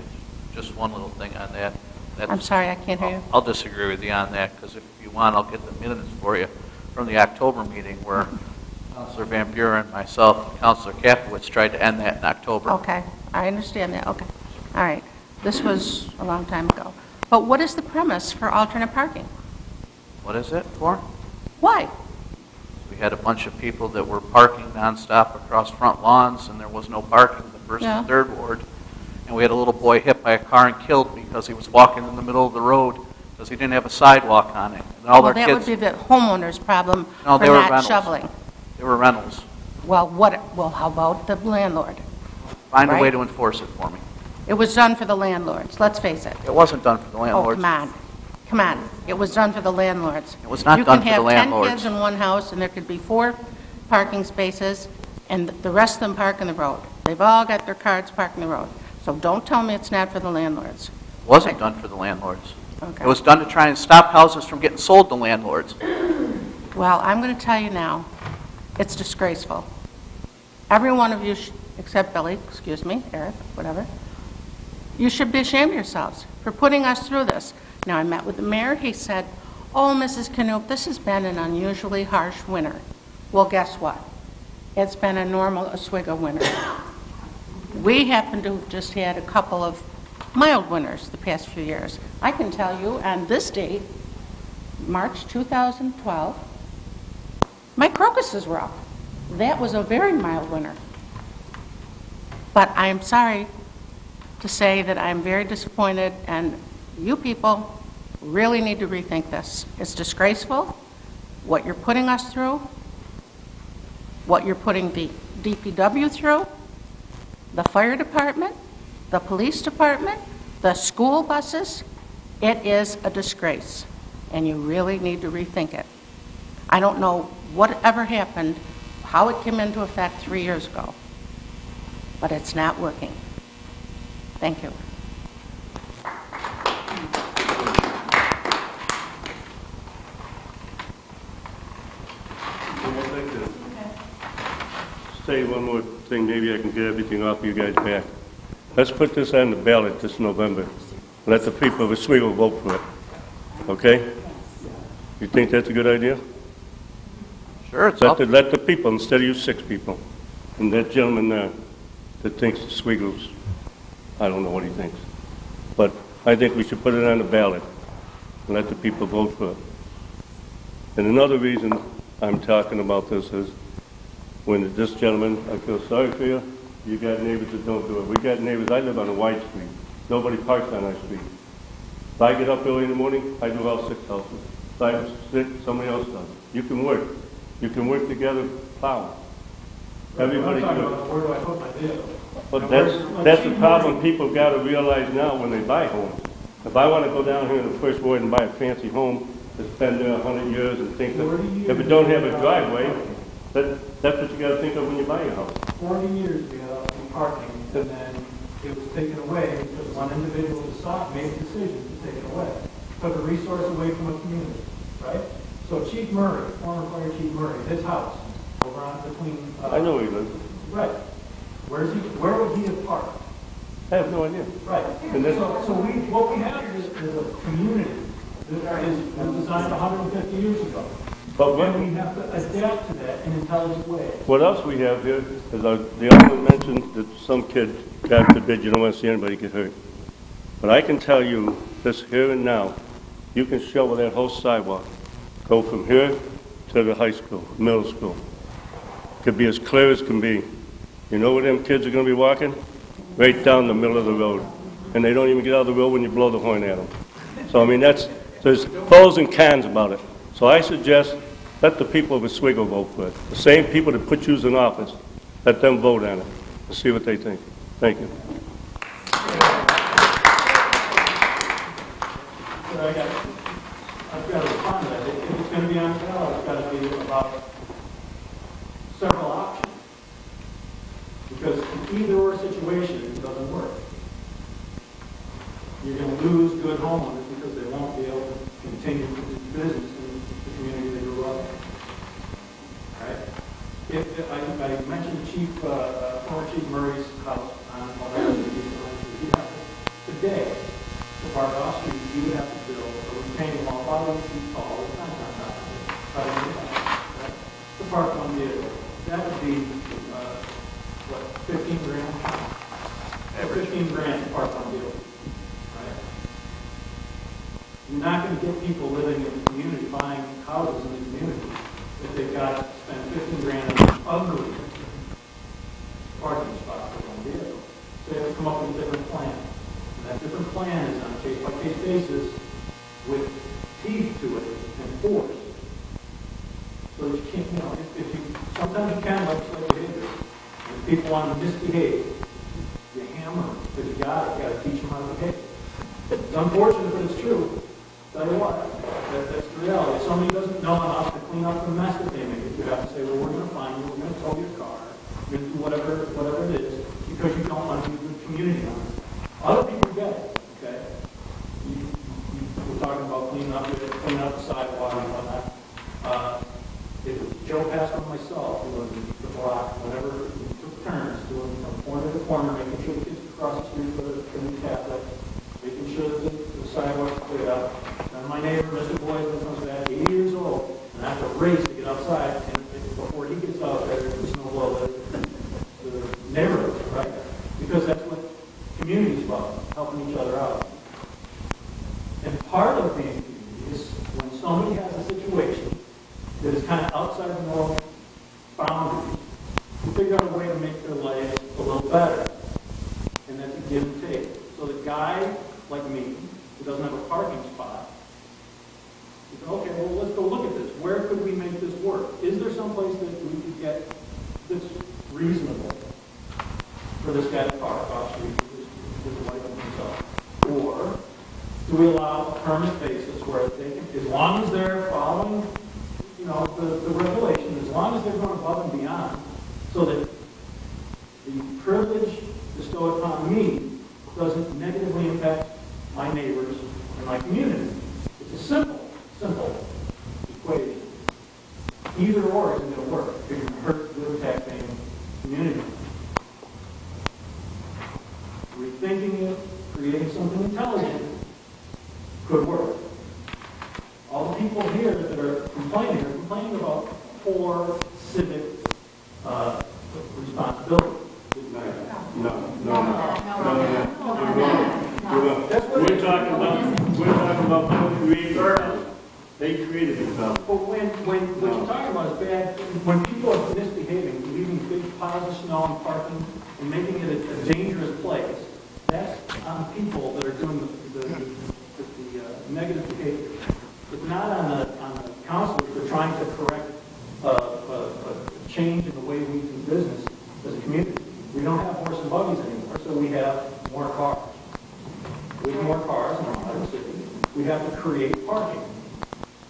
just one little thing on that. I'm sorry, I can't hear you. I'll disagree with you on that, because if you want, I'll get the minutes for you from the October meeting where Councilor Van Buren, myself, and Councilor Kapowitz tried to end that in October. Okay, I understand that. Okay. All right. This was a long time ago. But what is the premise for alternate parking? What is it for? Why? We had a bunch of people that were parking nonstop across front lawns, and there was no parking in the first and third ward. And we had a little boy hit by a car and killed because he was walking in the middle of the road because he didn't have a sidewalk on it. And all Well, their that kids, would be the homeowner's problem No, for they were not rentals. shoveling. They were rentals. Well, how about the landlord? Find a way Right. to enforce it for me. It was done for the landlords, let's face it. It wasn't done for the Oh, landlords. come on. Come on. It was done for the landlords. It was not done for the You can have 10 landlords. kids in one house, and there could be 4 parking spaces, and the rest of them park in the road. They've all got their cars parked in the road. So don't tell me it's not for the landlords. It wasn't done for the landlords. Okay. It was done to try and stop houses from getting sold to landlords. Well, I'm going to tell you now, it's disgraceful. Every one of you, except Billy, excuse me, Eric, whatever, you should be ashamed of yourselves for putting us through this. Now, I met with the mayor. He said, oh, Mrs. Canoop, this has been an unusually harsh winter. Well, guess what? It's been a normal Oswego winter. We happen to have just had a couple of mild winters the past few years. I can tell you on this date, March 2012, my crocuses were up. That was a very mild winter. But I'm sorry to say that I'm very disappointed, and you people really need to rethink this. It's disgraceful what you're putting us through, what you're putting the DPW through, the fire department, the police department, the school buses. It is a disgrace, and you really need to rethink it. I don't know whatever happened, how it came into effect 3 years ago, but it's not working. Thank you. I'd like to say one more thing, maybe I can get everything off you guys back. Let's put this on the ballot this November. Let the people of Oswego vote for it. Okay? You think that's a good idea? Sure, it's up. Let the people, instead of you 6 people. And that gentleman that thinks Oswego's, I don't know what he thinks. But I think we should put it on the ballot and let the people vote for it. And another reason I'm talking about this is when this gentleman, I feel sorry for you, you got neighbors that don't do it. We got neighbors, I live on a wide street. Nobody parks on our street. If I get up early in the morning, I do all 6 houses. If I'm sick, somebody else does. You can work. You can work together plowing. Everybody can. Where do I put my vehicle? But that's the problem people got to realize now when they buy homes. If I want to go down here in the First Ward and buy a fancy home that's been there 100 years and think that if it don't have a driveway, that's what you got to think of when you buy a house. 40 years ago, in parking, and then it was taken away because one individual made a decision to take it away. Took a resource away from a community, right? So Chief Murray, former Fire Chief Murray, his house, over on between... I know where he lives. Right. Where would he have parked? I have no idea. Right. What we have is a community that is designed 150 years ago. But and we have to adapt to that in intelligent ways. What else we have here is the Alderman mentioned that some kid, God forbid, you don't want to see anybody get hurt. But I can tell you this here and now, you can shovel that whole sidewalk, go from here to the high school, middle school. Could be as clear as can be. You know where them kids are going to be walking? Right down the middle of the road. And they don't even get out of the road when you blow the horn at them. So, I mean, there's pros and cons about it. So I suggest let the people of Oswego vote for it. The same people that put you in office, let them vote on it and see what they think. Thank you. I've got to respond to that. If it's going to be on the ballot, it's got to be about several options. Because in either or situation, it doesn't work. You're going to lose good homeowners because they won't be able to continue to do business in the community they grew up in. Right? If I mentioned former Chief Murray's house on today, to park off street, you would have to build a retaining wall 5 feet tall with fence on top of it. To park one vehicle. That would be, 15 grand? 15 grand to park one vehicle. Right? You're not going to get people living in the community, buying houses in the community, if they've got to spend 15 grand on ugly parking spots for one vehicle. So they have to come up with a different plan. And that different plan is on a case-by-case basis with teeth to it and force. So that you can't, if you, sometimes you can legislate behavior. If people want to misbehave, you hammer them, because you got to teach them how to behave. It's unfortunate, but it's true. Tell you what, that's the reality. If somebody doesn't know enough to clean up the mess that they make, you have to say, well, we're going to find you, we're going to tow your car, we're going to do whatever it is, because you don't want to be a good community member. Other people get it, okay? We're talking about cleaning up the sidewalk and whatnot. If Joe passed on myself, who was the block, whenever we took turns, doing from corner to corner, making sure the kids could cross the street for the Catholic, making sure that the sidewalks cleared up. And my neighbor, Mr. Boyd, comes back 80 years old, and I have to race to get outside, and before he gets out there, the snow blow the neighborhood, right? Because that's what community is about, helping each other out. And part of being community is when somebody has a situation that is kind of outside the normal boundaries, to figure out a way to make their life a little better. And that's a give and take. So the guy, like me, who doesn't have a parking spot, he said, okay, well, let's go look at this. Where could we make this work? Is there some place that we could get that's reasonable for this guy to park off street with the wife and himself? Or do we allow a permanent basis where they can, as long as they're following the regulation, as long as they're going above and beyond, so that the privilege bestowed upon me doesn't negatively impact my neighbors and my community. It's a simple equation. Either or isn't going to work if you're going to hurt good taxpaying community. Rethinking it, creating something intelligent could work. All the people here that are complaining about poor civic responsibility. No. We're talking about who created it. They created it. But when what you're talking about is bad, when people are misbehaving, leaving big piles of snow and parking and making it a dangerous place, that's on people that are doing the negative behavior. It's not on the councilors for trying to correct a change in the way we do business as a community. We don't have horse and buggies anymore, so we have more cars. We have more cars in our city. We have to create parking.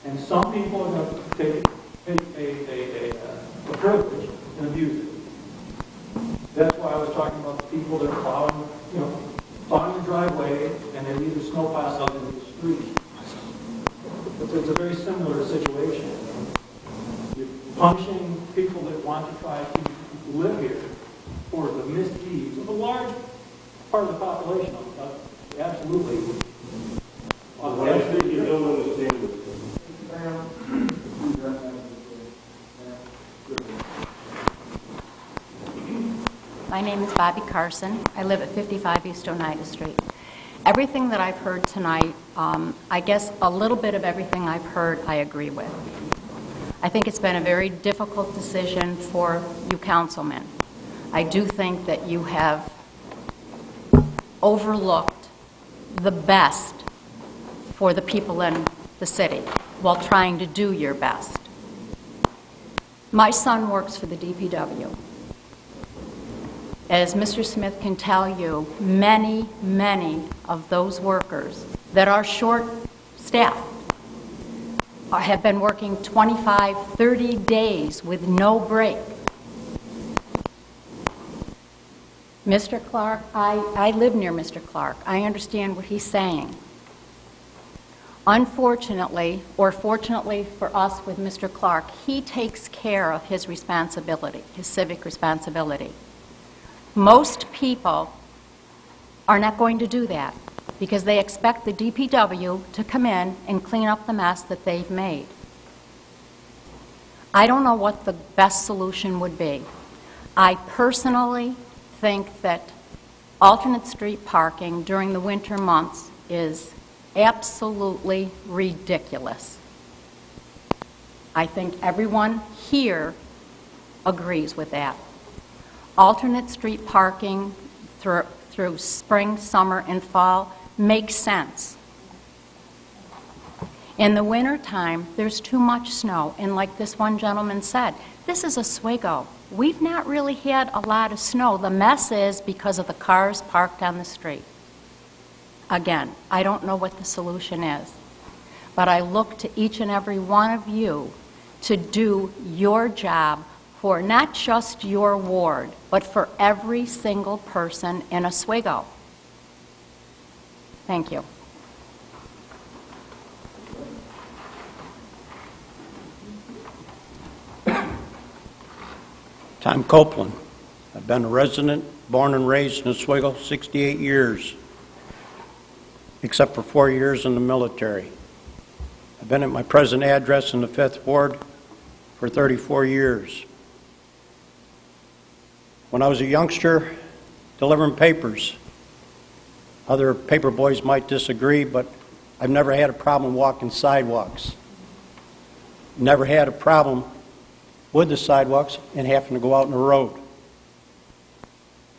And some people are going to take a privilege and abuse it. That's why I was talking about the people that are plowing, plowing the driveway and they leave the snow piles out into the street. It's a very similar situation. You're punishing people that want to try to live here for the misdeeds of a large part of the population. Absolutely. You don't understand this. My name is Bobby Carson. I live at 55 East Oneida Street. Everything that I've heard tonight, I guess a little bit of everything I've heard I agree with. I think it's been a very difficult decision for you councilmen. I do think that you have overlooked the best for the people in the city while trying to do your best. My son works for the DPW. As Mr. Smith can tell you, many, many of those workers that are short-staffed have been working 25, 30 days with no break. Mr. Clark, I live near Mr. Clark. I understand what he's saying. Unfortunately, or fortunately for us with Mr. Clark, he takes care of his responsibility, his civic responsibility. Most people are not going to do that because they expect the DPW to come in and clean up the mess that they've made. I don't know what the best solution would be. I personally think that alternate street parking during the winter months is absolutely ridiculous. I think everyone here agrees with that. Alternate street parking through spring, summer, and fall makes sense. In the wintertime, there's too much snow, and like this one gentleman said, this is Oswego. We've not really had a lot of snow. The mess is because of the cars parked on the street. Again, I don't know what the solution is, but I look to each and every one of you to do your job for not just your ward, but for every single person in Oswego. Thank you. Tom Copeland. I've been a resident, born and raised in Oswego, 68 years, except for 4 years in the military. I've been at my present address in the 5th Ward for 34 years. When I was a youngster delivering papers, other paper boys might disagree, but I've never had a problem walking sidewalks. Never had a problem with the sidewalks and having to go out in the road.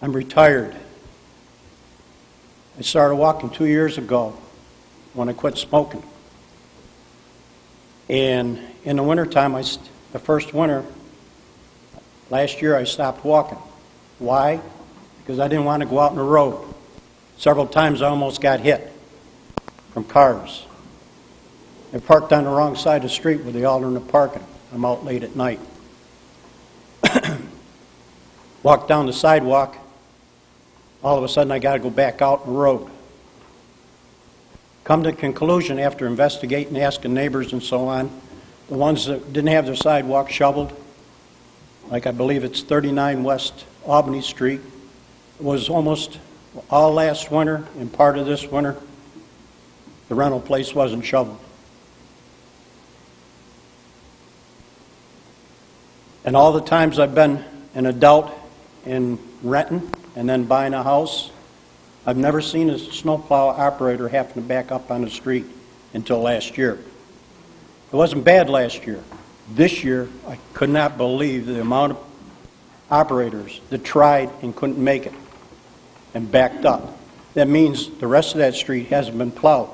I'm retired. I started walking 2 years ago when I quit smoking. And in the wintertime, the first winter, last year I stopped walking. Why? Because I didn't want to go out on the road. Several times I almost got hit from cars. I parked on the wrong side of the street with the alternate parking. I'm out late at night. Walked down the sidewalk. All of a sudden I got to go back out on the road. Come to the conclusion after investigating, asking neighbors and so on, the ones that didn't have their sidewalk shoveled, like I believe it's 39 West Albany Street, was almost all last winter and part of this winter. The rental place wasn't shoveled. And all the times I've been an adult in renting and then buying a house, I've never seen a snowplow operator having to back up on the street until last year. It wasn't bad last year. This year, I could not believe the amount of operators that tried and couldn't make it and backed up. That means the rest of that street hasn't been plowed.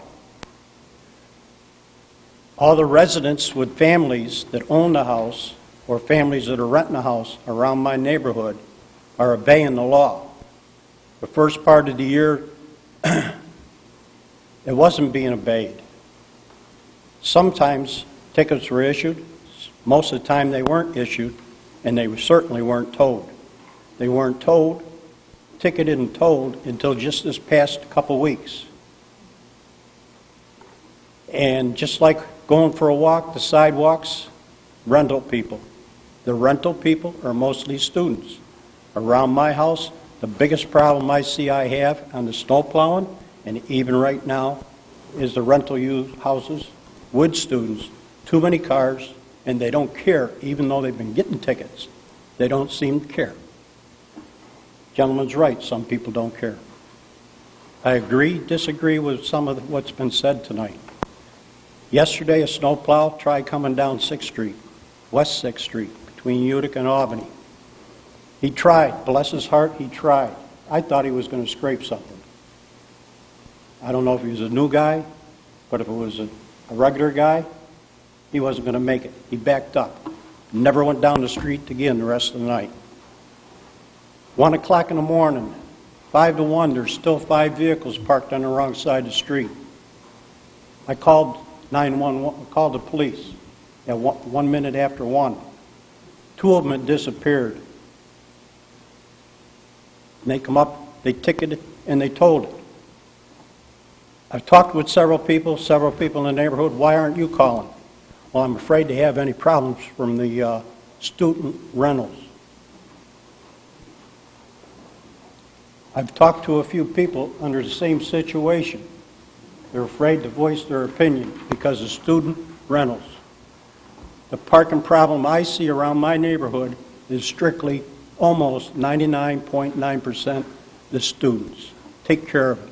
All the residents with families that own the house or families that are renting a house around my neighborhood are obeying the law. The first part of the year, it wasn't being obeyed. Sometimes tickets were issued. Most of the time they weren't issued, and they certainly weren't towed. They weren't towed, ticketed and towed until just this past couple weeks. And just like going for a walk, the sidewalks, rental people. The rental people are mostly students. Around my house, the biggest problem I see I have on the snow plowing, and even right now, is the rental houses with students. Too many cars, and they don't care, even though they've been getting tickets. They don't seem to care. Gentleman's right, some people don't care. I agree, disagree with some of what's been said tonight. Yesterday, a snowplow tried coming down 6th Street, West 6th Street, between Utica and Albany. He tried, bless his heart, he tried. I thought he was going to scrape something. I don't know if he was a new guy, but if it was a regular guy, he wasn't going to make it. He backed up. Never went down the street again the rest of the night. 1 o'clock in the morning, 5 to 1, there's still 5 vehicles parked on the wrong side of the street. I called 911, called the police at 1 minute after 1. 2 of them had disappeared. And they come up, they ticketed, and they told it. I've talked with several people in the neighborhood. Why aren't you calling? Well, I'm afraid they have any problems from the student rentals. I've talked to a few people under the same situation. They're afraid to voice their opinion because of student rentals. The parking problem I see around my neighborhood is strictly almost 99.9% the students. Take care of it.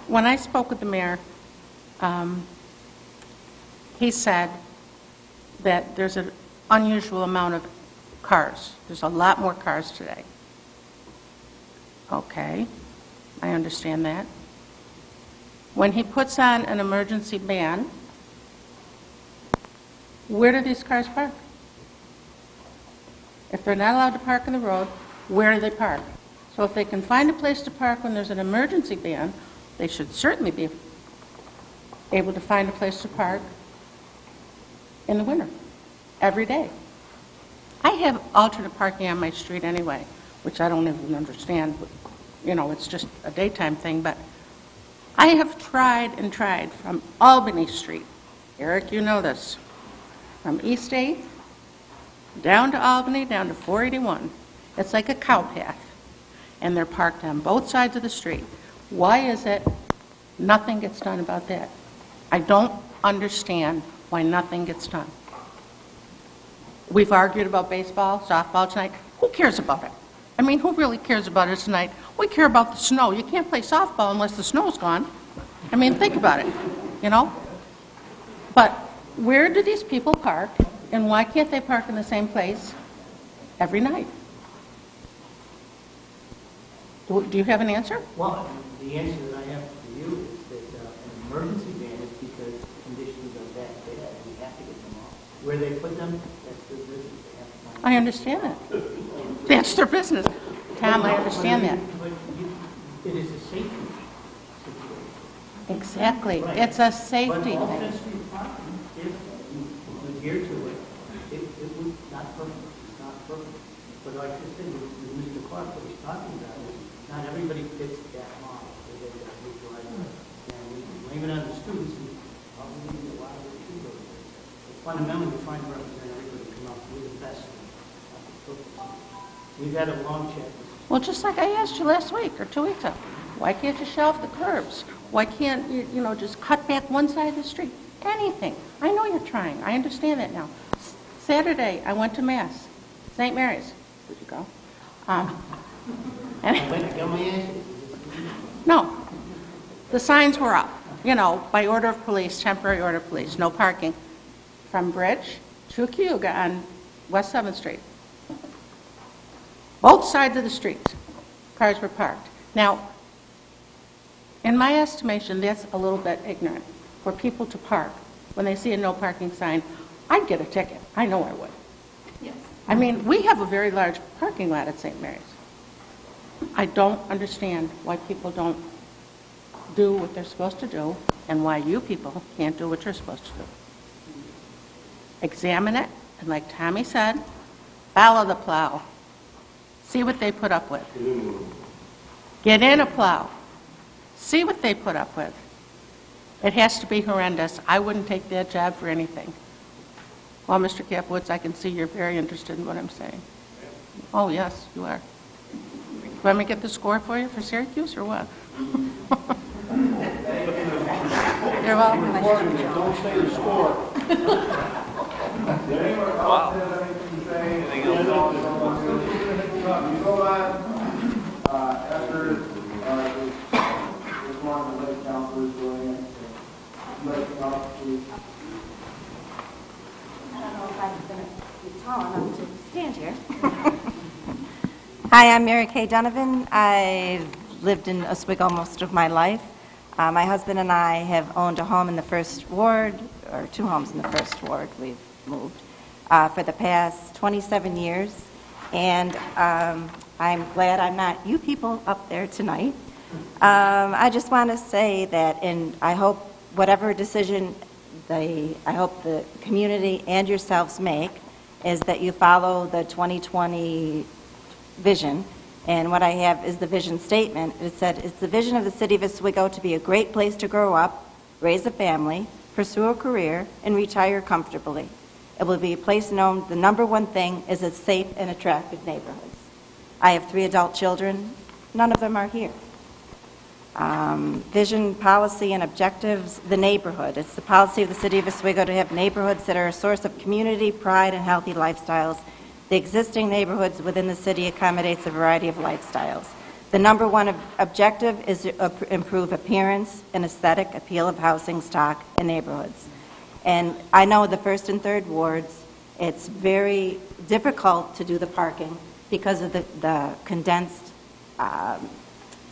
When I spoke with the mayor, he said that there's an unusual amount of cars. There's a lot more cars today. Okay, I understand that. When he puts on an emergency ban, where do these cars park? If they're not allowed to park on the road, where do they park? So if they can find a place to park when there's an emergency ban, they should certainly be able to find a place to park in the winter, every day. I have alternate parking on my street anyway, which I don't even understand. You know, it's just a daytime thing, but I have tried and tried from Albany Street. Eric, you know this. From East 8th down to Albany, down to 481. It's like a cow path, and they're parked on both sides of the street. Why is it nothing gets done about that? I don't understand why nothing gets done. We've argued about baseball, softball tonight. Who cares about it? I mean, who really cares about it tonight? We care about the snow. You can't play softball unless the snow's gone. I mean, think about it, you know? But where do these people park, and why can't they park in the same place every night? Do you have an answer? Well, the answer that I have for you is that an emergency ban is because conditions are that bad. We have to get them off. Where they put them, that's their business. They have to find I understand that. That's their business. Tom, I understand that. But it is a safety situation. Exactly. Right. It's a safety But thing. off-street parking, if you adhere to it, it would not perfect. It's not perfect. But like I said, with Mr. Clark, what he's talking about is not everybody fits that model. They got a big driveway. And we blame it on the students, and probably need a lot of it too. But fundamentally, we're trying to represent everybody, come up with the best. We've had a long check. Well, just like I asked you last week or 2 weeks ago, why can't you shelve the curbs? Why can't you, just cut back one side of the street? Anything. I know you're trying. I understand that now. Saturday, I went to Mass. St. Mary's. Did you go? No. The signs were up, by order of police, temporary order of police, no parking from Bridge to Cayuga on West 7th Street. Both sides of the streets, cars were parked. Now, in my estimation, that's a little bit ignorant for people to park when they see a no parking sign. I'd get a ticket. I know I would. Yes. I mean, we have a very large parking lot at St. Mary's. I don't understand why people don't do what they're supposed to do and why you people can't do what you're supposed to do. Examine it, and like Tommy said, follow the plow. See what they put up with. Get in a plow. See what they put up with. It has to be horrendous. I wouldn't take that job for anything. Well, Mr. Capwoods, I can see you're very interested in what I'm saying. Oh, yes, you are. Want me to get the score for you for Syracuse or what? You're welcome. Don't say the score. Wow. Anything else? You go on, after this one, the late councilors going in. Let up, please. I don't know if I'm going to be tall enough to stand here. Hi, I'm Mary Kay Donovan. I've lived in Oswego most of my life. My husband and I have owned a home in the First Ward, or 2 homes in the First Ward. We've moved for the past 27 years. And I'm glad I'm not you people up there tonight. I just want to say that, and I hope whatever decision I hope the community and yourselves make is that you follow the 2020 vision. And what I have is the vision statement. It said, it's the vision of the city of Oswego to be a great place to grow up, raise a family, pursue a career, and retire comfortably. It will be a place known the number one thing is its safe and attractive neighborhoods. I have 3 adult children. None of them are here. Vision, policy, and objectives, the neighborhood. It's the policy of the city of Oswego to have neighborhoods that are a source of community, pride, and healthy lifestyles. The existing neighborhoods within the city accommodates a variety of lifestyles. The number one objective is to improve appearance and aesthetic appeal of housing stock in neighborhoods. And I know the 1st and 3rd wards, it's very difficult to do the parking because of the condensed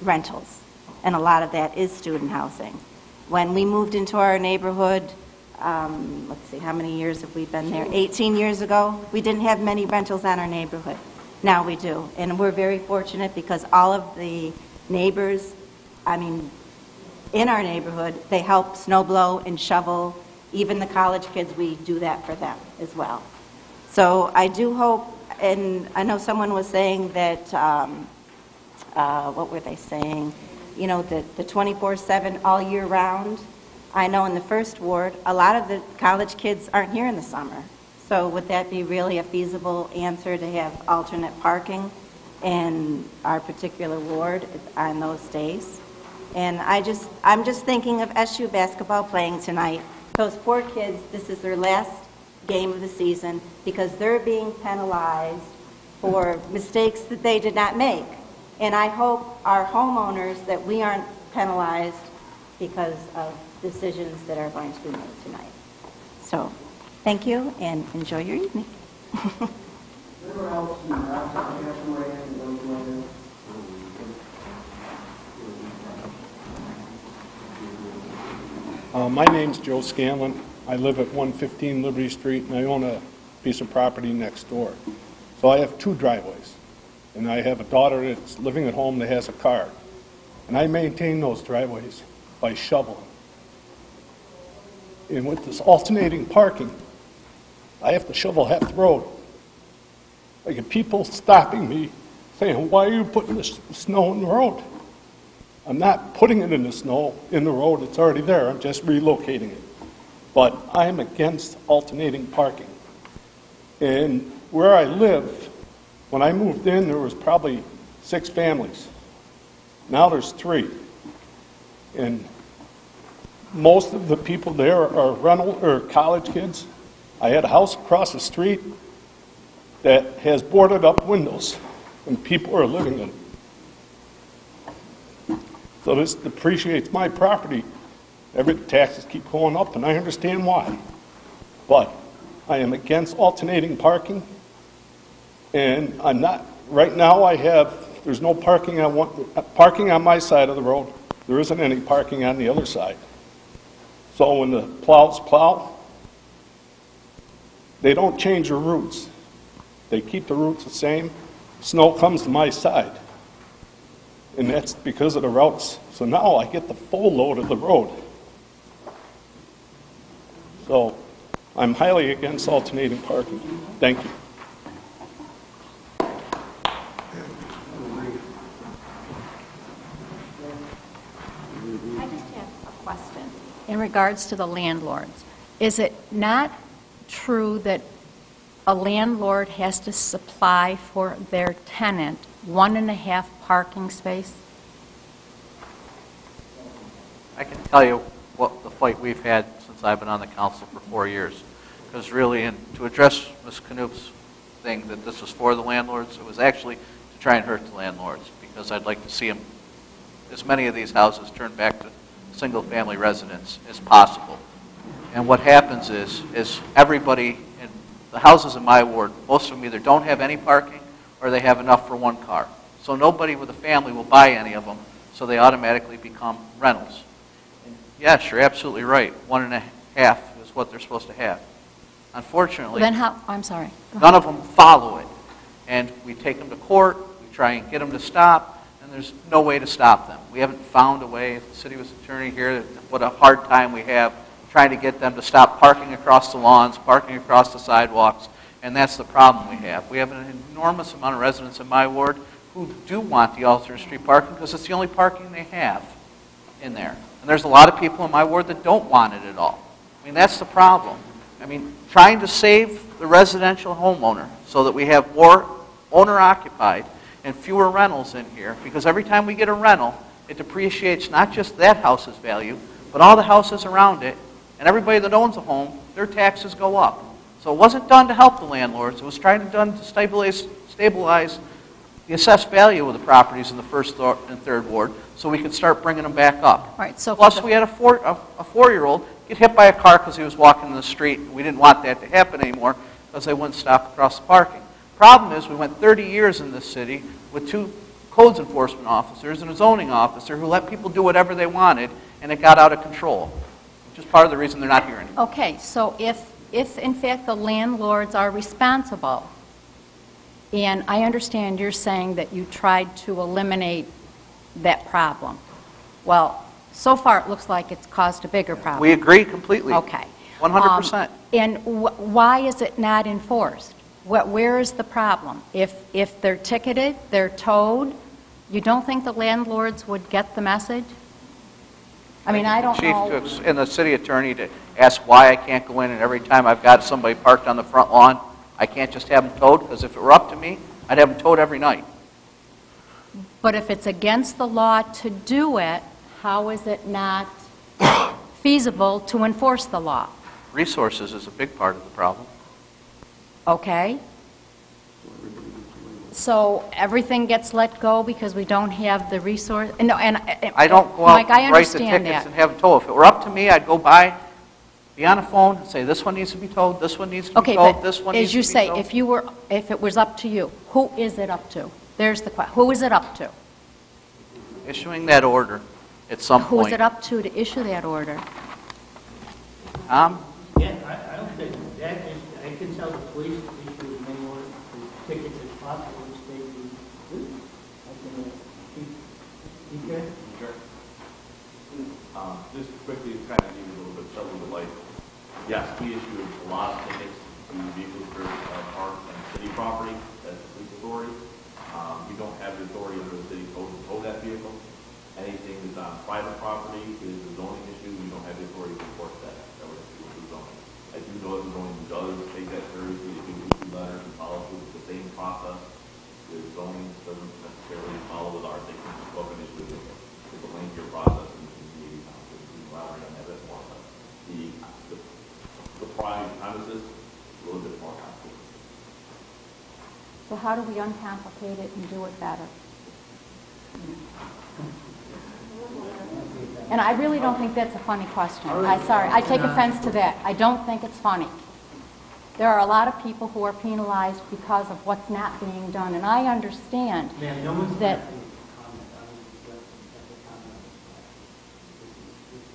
rentals. And a lot of that is student housing. When we moved into our neighborhood, let's see, how many years have we been there? 18 years ago, we didn't have many rentals on our neighborhood. Now we do. And we're very fortunate because all of the neighbors, in our neighborhood, they help snow blow and shovel. Even the college kids, we do that for them as well. So I do hope, and I know someone was saying that, what were they saying? You know, the 24/7 all year round. I know in the First Ward, a lot of the college kids aren't here in the summer. So would that be really a feasible answer to have alternate parking in our particular ward on those days? And I'm just thinking of SU basketball playing tonight. Those poor kids, this is their last game of the season because they're being penalized for mistakes that they did not make. And I hope our homeowners that we aren't penalized because of decisions that are going to be made tonight. So, thank you and enjoy your evening. Anyone else who has something else to weigh in, those who weigh in? My name's Joe Scanlon. I live at 115 Liberty Street, and I own a piece of property next door. So I have 2 driveways, and I have a daughter that's living at home that has a car. And I maintain those driveways by shoveling. And with this alternating parking, I have to shovel half the road. I get people stopping me saying, why are you putting this snow in the road? I'm not putting it in the snow in the road, it's already there, I'm just relocating it. But I'm against alternating parking. And where I live, when I moved in, there was probably 6 families. Now there's 3. And most of the people there are rental or college kids. I had a house across the street that has boarded up windows, and people are living in it. So this depreciates my property. Every taxes keep going up, and I understand why. But I am against alternating parking, And I'm not, right now there's no parking on my side of the road. There isn't any parking on the other side. So when the plows plow, they don't change their routes. They keep the routes the same. Snow comes to my side. And that's because of the routes. So now I get the full load of the road. So I'm highly against alternating parking. Thank you. I just have a question. In regards to the landlords, is it not true that a landlord has to supply for their tenant 1.5 parking space? I can tell you what the fight we've had since I've been on the council for 4 years. Because really, and to address Ms. Knoop's thing that this was for the landlords, it was actually to try and hurt the landlords, because I'd like to see them, as many of these houses turned back to single-family residents as possible. And what happens is everybody in the houses in my ward, most of them either don't have any parking or they have enough for one car. So nobody with a family will buy any of them, so they automatically become rentals. And yes, you're absolutely right. 1.5 is what they're supposed to have. Unfortunately, Then how, I'm sorry. none of them follow it. And we take them to court, we try and get them to stop, and there's no way to stop them. We haven't found a way. If the city was attorney here, what a hard time we have trying to get them to stop parking across the lawns, parking across the sidewalks, and that's the problem we have. We have an enormous amount of residents in my ward who do want the alternate street parking because it's the only parking they have in there. And there's a lot of people in my ward that don't want it at all. I mean, that's the problem. I mean, trying to save the residential homeowner so that we have more owner-occupied and fewer rentals in here, because every time we get a rental, it depreciates not just that house's value, but all the houses around it, and everybody that owns a home, their taxes go up. So it wasn't done to help the landlords. It was done to stabilize the assessed value of the properties in the first and third ward so we could start bringing them back up. All right, so Plus, we had a 4-year-old get hit by a car because he was walking in the street. We didn't want that to happen anymore because they wouldn't stop across the parking. Problem is, we went 30 years in this city with 2 codes enforcement officers and a zoning officer who let people do whatever they wanted, and it got out of control, which is part of the reason they're not here anymore. Okay, so if in fact the landlords are responsible, and I understand you're saying that you tried to eliminate that problem. Well, so far it looks like it's caused a bigger problem. We agree completely. Okay. 100%. And why is it not enforced? Where is the problem? If they're ticketed, they're towed, you don't think the landlords would get the message? I mean, I don't know. Chief and the city attorney to ask why I can't go in, and every time I've got somebody parked on the front lawn, I can't just have them towed, because if it were up to me, I'd have them towed every night. But if it's against the law to do it, how is it not feasible to enforce the law? Resources is a big part of the problem. Okay? So everything gets let go because we don't have the resource? No, and I don't go out Mike, I and write the understand tickets that. and have them towed. If it were up to me, I'd go by, be on the phone, and say, this one needs to be towed, this one needs to be Okay, towed, but this one as needs to you be say, towed. if it was up to you, who is it up to? There's the question. Who is it up to? Issuing that order at some Who point. is it up to issue that order? Tom? Yeah, I don't think that is, I can tell the police to issue as many orders for tickets as possible and stay in the I can, keep there. Sure. Just quickly, to kind of give you a little bit of shovel the light. Yes, we issue a lot of tickets to vehicles for park and city property as the police authority. We don't have the authority under the city code to tow that vehicle. Anything that's on private property is a zoning issue. We don't have the authority to enforce that. That would have to go through zoning. I do know that the zoning does take that seriously. They do issue letters and follow through with the same process. The zoning doesn't necessarily follow with ours. They can just go up and issue it. It's a lengthier process and we elaborate on that more. But the prime premises is a little bit more complicated. So how do we uncomplicate it and do it better? And I really don't think that's a funny question. I'm sorry. I take offense to that. I don't think it's funny. There are a lot of people who are penalized because of what's not being done, and I understand Ma'am, no one's that, asking you to comment. I was just letting you have the comment.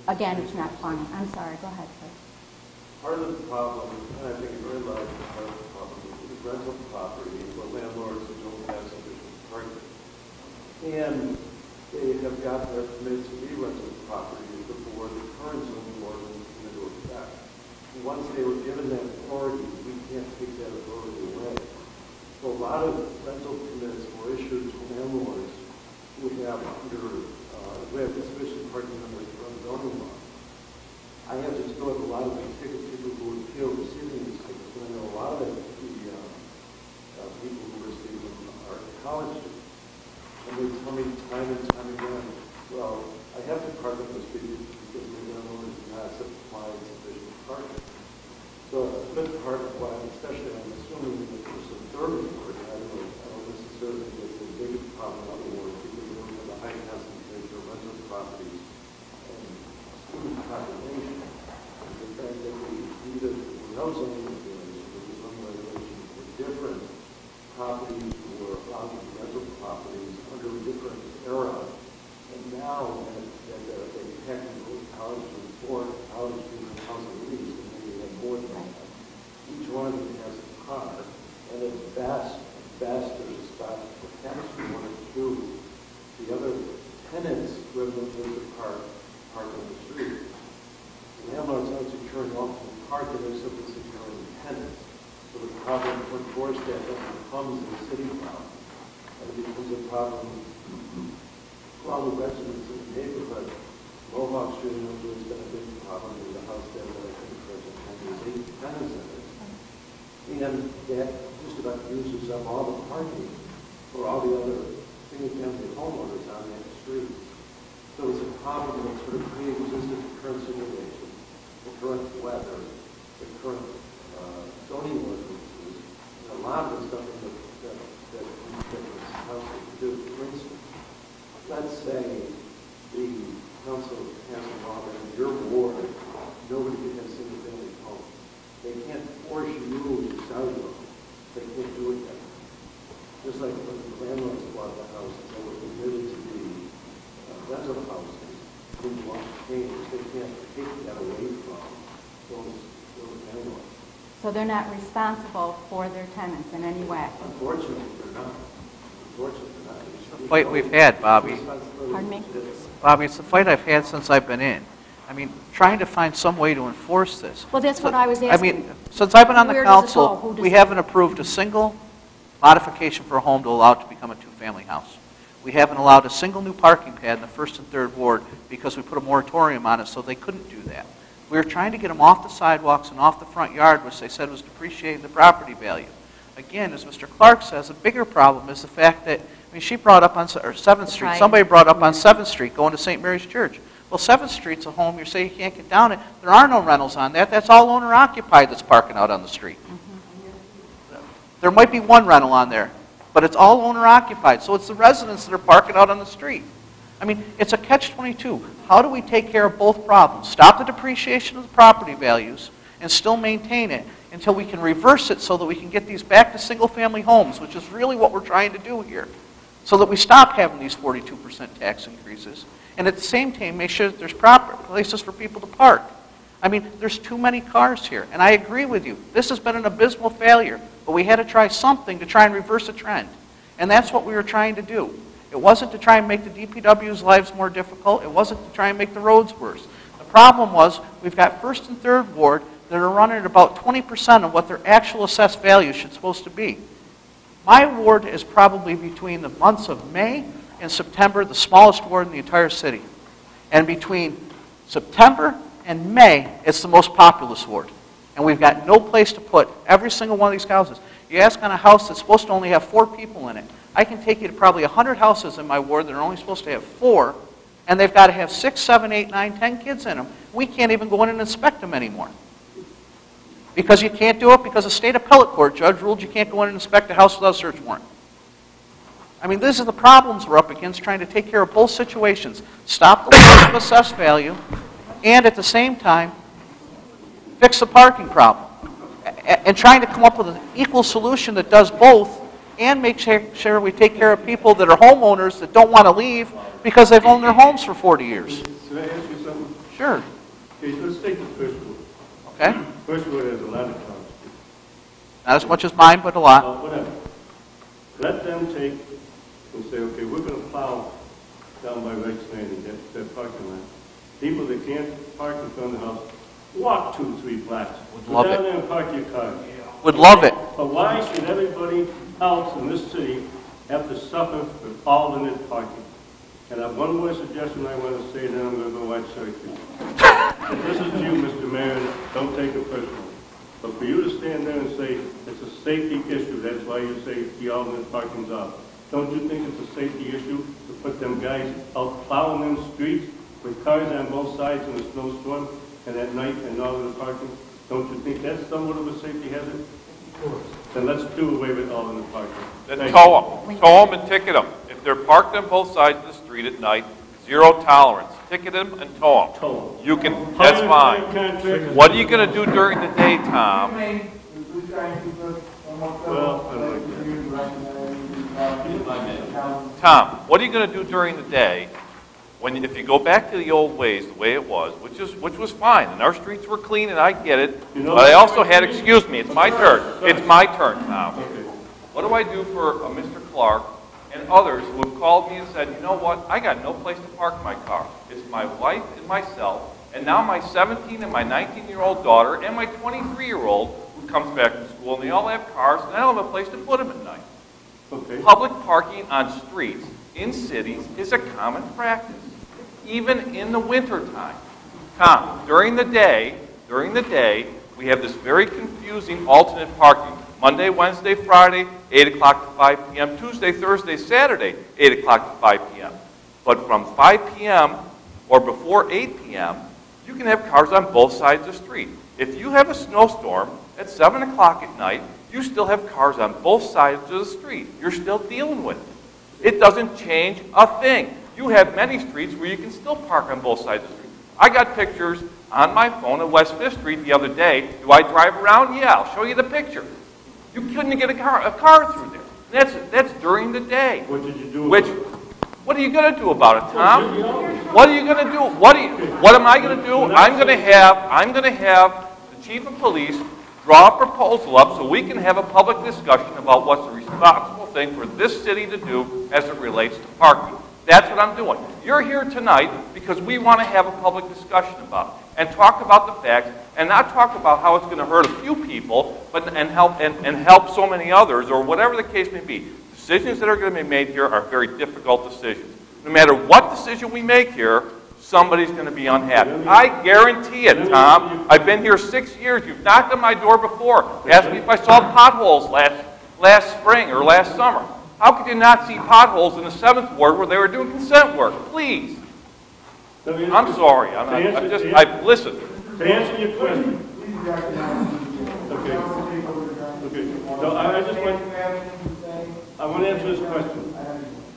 again, it's not funny. I'm sorry, go ahead, sir. Part of the problem, and I think a very large part of the problem, is rental property where landlords don't have sufficient parking. And they have got their permits to be rental properties before the current zoning ordinance came into effect. And once they were given that authority, we can't take that authority away. So a lot of rental permits were issued to landlords who have insufficient parking under the current zoning law. I have to still have a lot of the ticket people who appeal receiving these tickets, and I know a lot of the people who receive them are college students. And they tell me time and time again, well, I have to park on the street because my landlord does not supply sufficient parking. So a good part of why, especially I'm assuming that there's some third word, I don't necessarily think it's the biggest problem on the word because we don't have a high concentration of rental properties and student population. The fact that we needed no zoning regulations, but the zoning regulations were different. Properties were allowed to be rental properties under a different era. And now that they technically college and foreign college students housing lease, and maybe have more than that. Each one of them has a car, and at best there's a spot for chemistry 1 or 2. The other tenants who have no place to park on the street. The landlords aren't securing off-street parking, they're simply securing tenants. So the problem to enforce that becomes a city problem. And it becomes a problem for all the residents in the neighborhood. Mohawk Street has always been a big problem. There's a house there that I think there's 8 tenants in it. And that just about uses up all the parking for all the other single-family homeowners on that street. So it's a problem that sort of pre-existed the current situation, the current weather, the current zoning ordinances, and a lot of the stuff that this house would do. For instance, let's say the council has a law that in your ward, nobody can have single-family homes. They can't force you to sell your home. They can't do it that way. Just like when the landlords bought the house, they were permitted to be rental houses, didn't want to change. They can't take that away from those landlords. So they're not responsible for their tenants in any way? Unfortunately, they're not. Unfortunately, they're not. It's the fight we've had, Bobby. Pardon me? Bobby, it's the fight I've had since I've been in. I mean, trying to find some way to enforce this. Well, that's what I was asking. I mean, since I've been on the Where does it council, go? Who we does it- haven't approved a single modification for a home to allow it to become a two-family house. We haven't allowed a single new parking pad in the 1st and 3rd Ward because we put a moratorium on it so they couldn't do that. We were trying to get them off the sidewalks and off the front yard, which they said was depreciating the property value. Again, as Mr. Clark says, a bigger problem is the fact that, I mean, she brought up on 7th Street, right. somebody brought up on 7th Street going to St. Mary's Church. Well, 7th Street's a home, you say you can't get down it. There are no rentals on that. That's all owner occupied that's parking out on the street. There might be one rental on there, but it's all owner occupied. So it's the residents that are parking out on the street. I mean, it's a catch-22. How do we take care of both problems? Stop the depreciation of the property values and still maintain it until we can reverse it so that we can get these back to single-family homes, which is really what we're trying to do here, so that we stop having these 42% tax increases. And at the same time, make sure that there's proper places for people to park. I mean, there's too many cars here. And I agree with you. This has been an abysmal failure. But we had to try something to try and reverse a trend. And that's what we were trying to do. It wasn't to try and make the DPW's lives more difficult. It wasn't to try and make the roads worse. The problem was we've got 1st and 3rd Ward that are running at about 20% of what their actual assessed value should supposed to be. My ward is probably between the months of May and September, the smallest ward in the entire city. And between September and May, it's the most populous ward. And we've got no place to put every single one of these houses. You ask on a house that's supposed to only have 4 people in it. I can take you to probably 100 houses in my ward that are only supposed to have 4, and they've got to have 6, 7, 8, 9, 10 kids in them. We can't even go in and inspect them anymore. Because you can't do it because a state appellate court judge ruled you can't go in and inspect a house without a search warrant. I mean, these are the problems we're up against trying to take care of both situations. Stop the loss of assessed value, and at the same time, fix the parking problem. and trying to come up with an equal solution that does both and make sure we take care of people that are homeowners that don't want to leave because they've owned their homes for 40 years. Can I ask you something? Sure. Okay, let's take the Firstwood. Okay. Firstwood has a lot of cars. Not as much as mine, but a lot. Whatever. Let them take and say, okay, we're going to plow down by Rex Landing, that parking lot. People that can't park in front of the house, walk 2-3 blocks. Go love down it. there and park your car. Would love it. But why should everybody else in this city have to suffer with all in it parking? And I have one more suggestion I want to say, then I'm going to go watch Syracuse. And this is to you, Mr. Mayor, and don't take it personal. But for you to stand there and say it's a safety issue, that's why you say the alternate parking's off. Don't you think it's a safety issue to put them guys out plowing them streets with cars on both sides in a snowstorm and at night and all of the parking? Don't you think that's somewhat of a safety hazard? Of course. Then let's do away with all of the parking. Then tow them and ticket them. If they're parked on both sides of the street at night, zero tolerance. Ticket them and tow them. You can, that's fine. What are you going to do during the day, Tom? Tom, what are you going to do during the day when, if you go back to the old ways, the way it was, which was fine, and our streets were clean, and I get it, but I also had, excuse me, it's my turn. It's my turn, Tom. What do I do for Mr. Clark and others who have called me and said, you know what, I got no place to park my car. It's my wife and myself, and now my 17 and my 19-year-old daughter and my 23-year-old who comes back from school, and they all have cars, and I don't have a place to put them at night. Okay. Public parking on streets in cities is a common practice, even in the wintertime. Tom, during the day, we have this very confusing alternate parking. Monday, Wednesday, Friday, 8 o'clock to 5 p.m. Tuesday, Thursday, Saturday, 8 o'clock to 5 p.m. But from 5 p.m. or before 8 p.m., you can have cars on both sides of the street. If you have a snowstorm at 7 o'clock at night, you still have cars on both sides of the street. You're still dealing with it. It doesn't change a thing. You have many streets where you can still park on both sides of the street. I got pictures on my phone of West 5th Street the other day. Do I drive around? Yeah, I'll show you the picture. You couldn't get a car through there. That's during the day. What did you do? What are you going to do about it, Tom? What are you going to do? What am I going to do? I'm going to have the chief of police draw a proposal up so we can have a public discussion about what's the responsible thing for this city to do as it relates to parking. That's what I'm doing. You're here tonight because we want to have a public discussion about it and talk about the facts and not talk about how it's going to hurt a few people and help so many others or whatever the case may be. Decisions that are going to be made here are very difficult decisions. No matter what decision we make here, somebody's going to be unhappy. I guarantee it, Tom. I've been here 6 years. You've knocked on my door before. Asked me if I saw potholes last spring or last summer. How could you not see potholes in the 7th Ward where they were doing consent work? Please. I'm sorry. Listen. To answer your question. Okay. So I want to answer this question.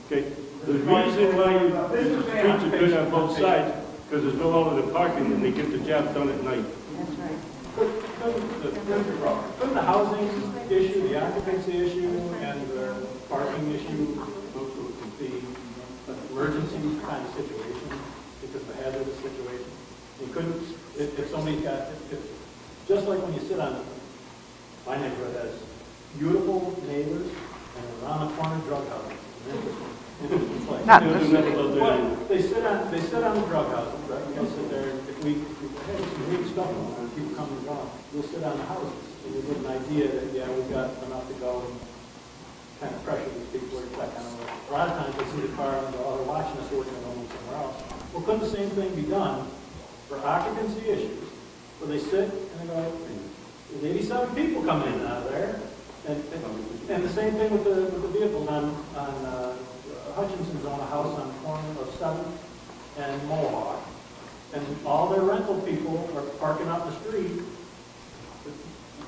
Okay. The reason why the streets are good on both sides because there's no alternate parking and they get the job done at night. That's right. But the housing issue, the occupancy issue, and the parking issue, the emergency kind of situation, because of a hazardous situation. You couldn't, if somebody's got, just like when you sit on, my neighborhood has beautiful neighbors and around the corner drug houses. They sit on the drug houses, right? They sit there. If we have some weak stuff on and people come and go, we'll sit on the houses and we get an idea that we've got enough to go and kind of pressure these people to check on them. A lot of times they see the car and go, oh, they're watching us working on somewhere else. Well, couldn't the same thing be done for occupancy issues, where they sit and they go, there's 87 people coming in and out of there, and the same thing with the vehicles on Hutchinson's on a house on the corner of 7th and Mohawk, and all their rental people are parking out in the street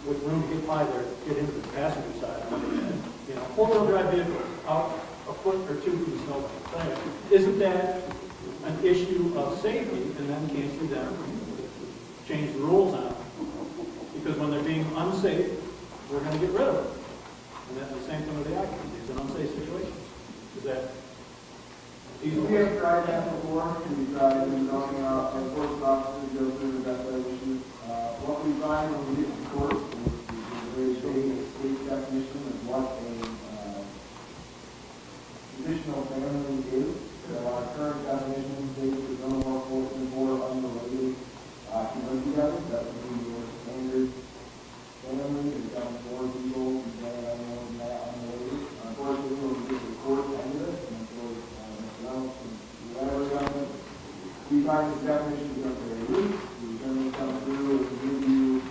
with room to get by there, get into the passenger side. You know, 4-wheel drive vehicles out a foot or two from the snowbank. Isn't that an issue of safety? And then can't you then change the rules on it? Because when they're being unsafe, we're going to get rid of them. And that's the same thing with the occupancies and unsafe situations. Is that We have tried that before, and we tried zoning out our court officers to go through the declaration. What we find when we get to court is a very state definition of what a traditional family is. So our current definition states that no more force than four unrelated can live together. That would be your standard family. It's got four people, and then more than that unrelated. Unfortunately, when we get to court, end of it, and we find this definition to be very loose. We generally come through and give you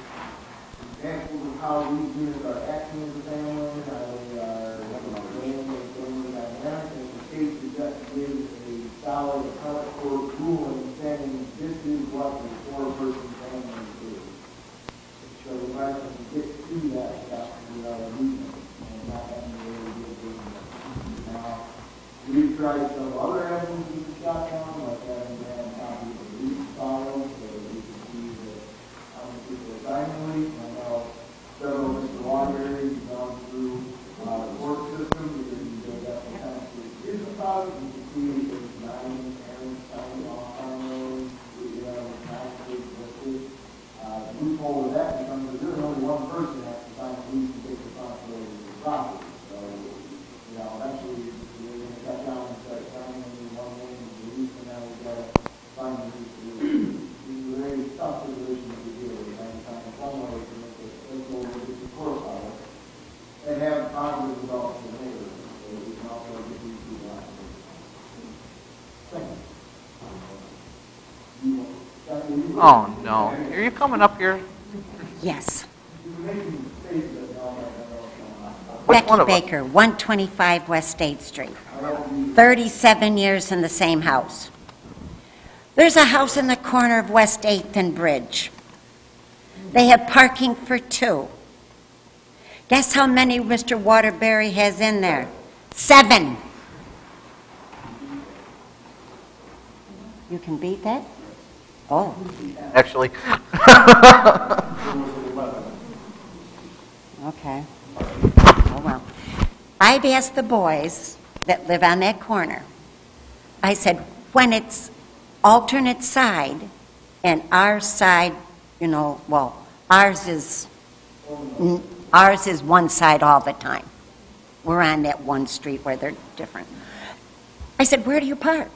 examples of how these units are acting as a family, how they are weighing their family dynamic, and the state suggests gives a solid appellate court ruling saying this is what the four-person family is. So we might have to get to that stuff without a movement and not having to really get it. Now, we've tried some other avenues we can shot down, like having to have copies of the lease files, so that we can see that how many people are signing the lease. I know several Mr. Waterbury have gone through the court system, because you go back to kind of see the files, you can see there's 9 parents signing off on those, we have 9 kids listed. The loophole with that becomes that there's only one person that has to sign the lease and take responsibility for the property. So, eventually, we're going to cut down and start signing only one name of the lease, and now we've got to find the lease to do it. This is a very tough situation to deal with, trying to find some way to make it simple and get the court on it, and have positive results for the neighborhood, so we can also get these people out. Thank you. Oh, no. Are you coming up here? Yes. You're making faces that y'all might not know what's going on. Which one Becky of us? Baker, 125 West 8th Street. 37 years in the same house. There's a house in the corner of West 8th and Bridge. They have parking for 2. Guess how many Mr. Waterbury has in there? 7. You can beat that? Oh. Actually. Okay. Oh, well. I've asked the boys that live on that corner, I said, when it's alternate side, and our side, well, ours is one side all the time. We're on that one street where they're different. I said, where do you park?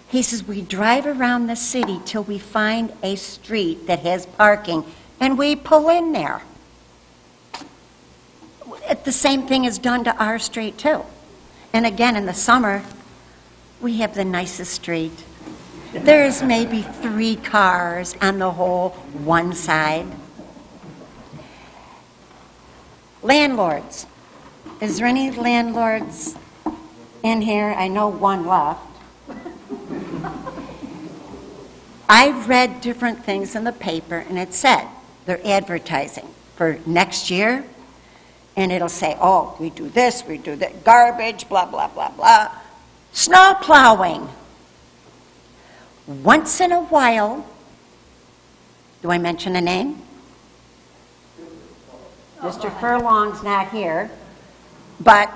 He says, we drive around the city till we find a street that has parking, and we pull in there. The same thing is done to our street, too. And again, in the summer, we have the nicest street. There's maybe 3 cars on the whole one side. Landlords. Is there any landlords in here? I know one left. I've read different things in the paper, and it said they're advertising for next year, and it'll say, oh, we do this, we do that, garbage, blah, blah, blah, blah. Snow plowing. Once in a while, do I mention a name? Mr. Furlong's not here, but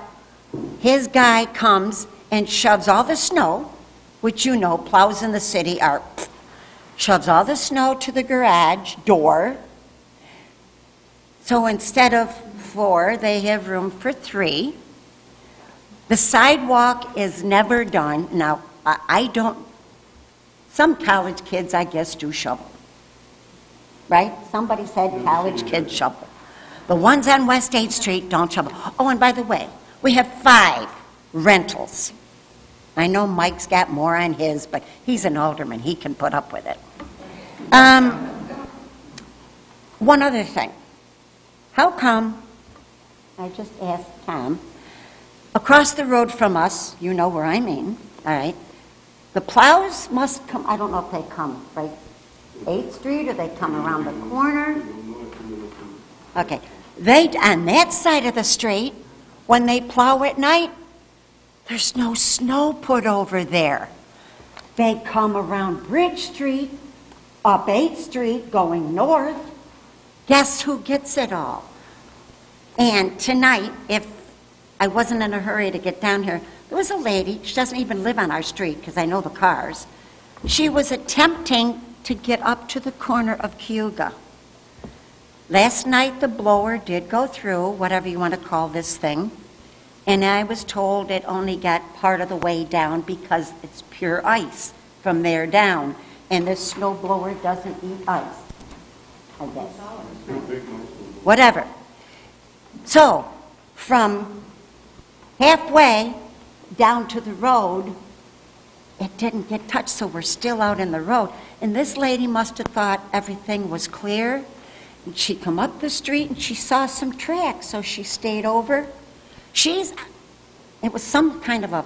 his guy comes and shoves all the snow, which plows in the city are, shoves all the snow to the garage door. So instead of 4, they have room for 3. The sidewalk is never done. Now, some college kids, I guess, do shovel. Right? Somebody said college kids shovel. The ones on West 8th Street don't shovel. Oh, and by the way, we have 5 rentals. I know Mike's got more on his, but he's an alderman. He can put up with it. One other thing. How come, I just asked Tom, across the road from us, you know where I mean, all right, the plows must come, I don't know if they come right 8th Street or they come around the corner. Okay. On that side of the street, when they plow at night, there's no snow put over there. They come around Bridge Street, up 8th Street, going north, Guess who gets it all? And tonight, if I wasn't in a hurry to get down here, there was a lady, she doesn't even live on our street because I know the cars. She was attempting to get up to the corner of Cayuga. Last night, the blower did go through, whatever you want to call this thing, and I was told it only got part of the way down because it's pure ice from there down, and this snow blower doesn't eat ice, I guess. Whatever. So, from halfway down to the road, it didn't get touched, so we're still out in the road. And this lady must have thought everything was clear. And she come up the street and she saw some tracks, so she stayed over. It was some kind of a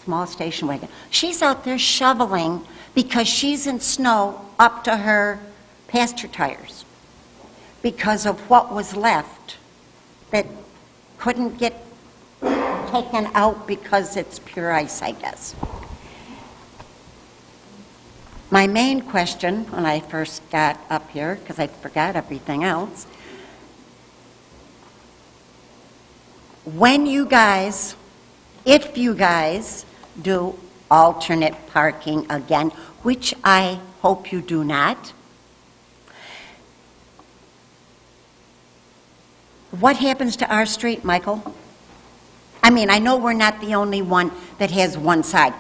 small station wagon. She's out there shoveling because she's in snow up to her, past her tires, because of what was left that couldn't get taken out because it's pure ice, I guess. My main question when I first got up here, because I forgot everything else, when you guys, if you guys do alternate parking again, which I hope you do not, what happens to our street, Michael? I mean, I know we're not the only one that has one side.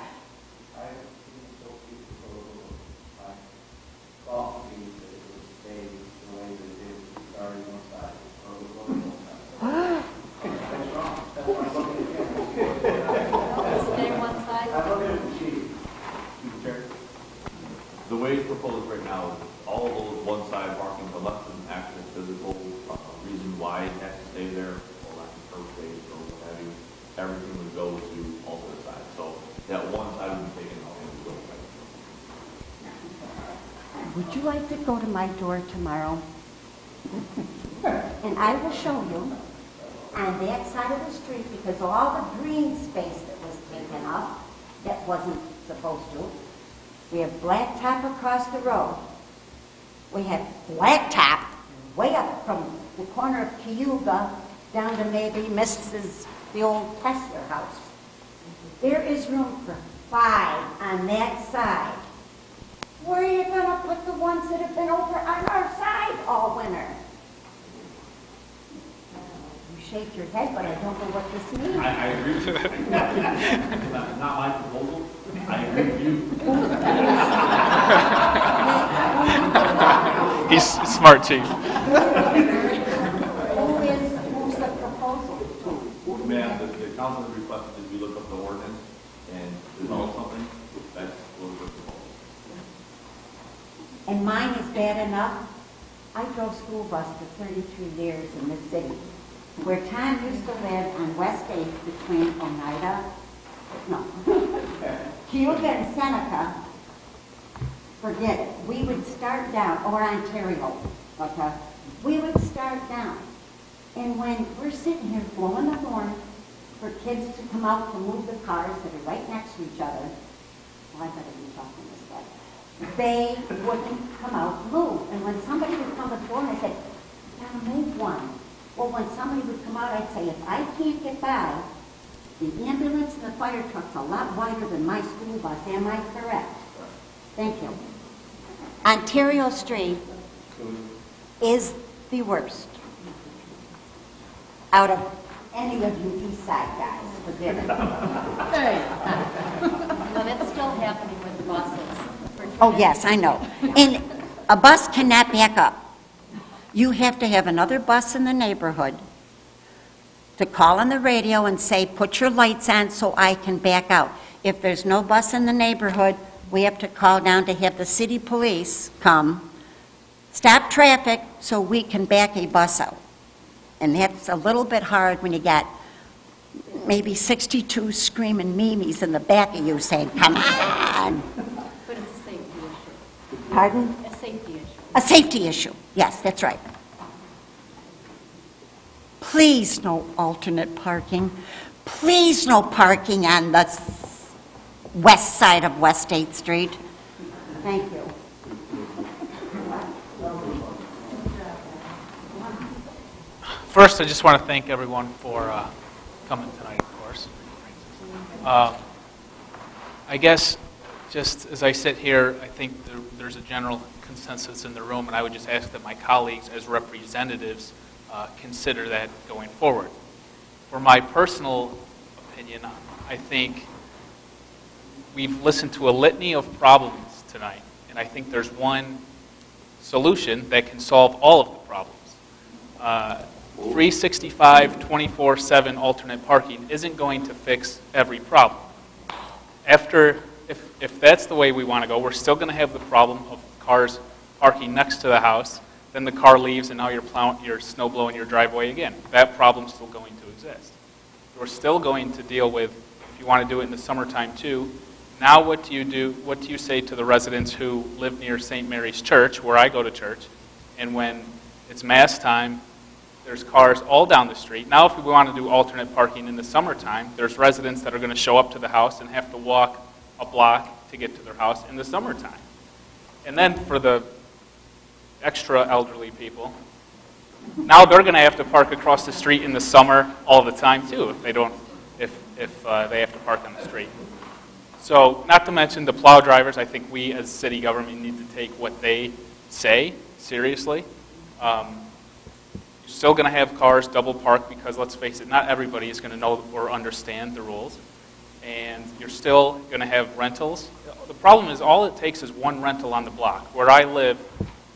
The way it's proposed right now is all of those one-side parking, unless there's an actual physical reason why it has to stay there, or like the curb space or what have you, everything would go to alternate side. So that one side would be taken out and go away. Would you like to go to my door tomorrow? And I will show you on that side of the street, because all the green space that was taken up, that wasn't supposed to. We have blacktop across the road. We have blacktop way up from the corner of Cayuga down to maybe the old Kessler house. There is room for 5 on that side. Where are you going to put the ones that have been over on our side all winter? You shake your head, but I don't know what this means. I agree with you. Not my proposal. I agree with you. He's smart, Chief. Who's the proposal? Ma'am, the council has requested that we look up the ordinance and develop something. That's what we're proposing. And mine is bad enough. I drove school bus for 33 years in this city, where Tom used to live on West 8th between Cayuga and Seneca. Forget it. We would start down, or Ontario, okay? We would start down. And when we're sitting here blowing the horn for kids to come out to move the cars that are right next to each other, well, I better be talking this way, they wouldn't come out to move. And when somebody would come before me, I'd say, now make one. Well, when somebody would come out, I'd say, if I can't get by, the ambulance and the fire truck's a lot wider than my school bus. Am I correct? Thank you. Ontario Street is the worst out of any of you East Side guys. Forgive it. But it's still happening with buses. Oh, yes, I know. And a bus cannot back up. You have to have another bus in the neighborhood to call on the radio and say, put your lights on so I can back out. If there's no bus in the neighborhood, we have to call down to have the city police come, stop traffic so we can back a bus out. And that's a little bit hard when you got maybe 62 screaming memes in the back of you saying, come on. But it's a safety issue. Pardon? A safety issue. A safety issue. Yes, that's right. Please no alternate parking. Please no parking on the west side of West 8th Street. Thank you. First, I just want to thank everyone for coming tonight, of course. I guess, just as I sit here, I think there's a general consensus in the room, and I would just ask that my colleagues, as representatives, consider that going forward. For my personal opinion, I think we've listened to a litany of problems tonight, and I think there's one solution that can solve all of the problems. 365, 24/7 alternate parking isn't going to fix every problem. If that's the way we want to go, we're still going to have the problem of cars parking next to the house, then the car leaves and now you're snow blowing your driveway again. That problem's still going to exist. We're still going to deal with, if you want to do it in the summertime too, now what do you do? What do you say to the residents who live near St. Mary's Church, where I go to church, and when it's Mass time, there's cars all down the street. Now if we want to do alternate parking in the summertime, there's residents that are going to show up to the house and have to walk a block to get to their house in the summertime. And then for the extra elderly people, now they're going to have to park across the street in the summer all the time too if they have to park on the street. So not to mention the plow drivers, I think we as city government need to take what they say seriously. You're still going to have cars double parked because, let's face it, not everybody is going to know or understand the rules. And you're still going to have rentals. The problem is all it takes is one rental on the block. Where I live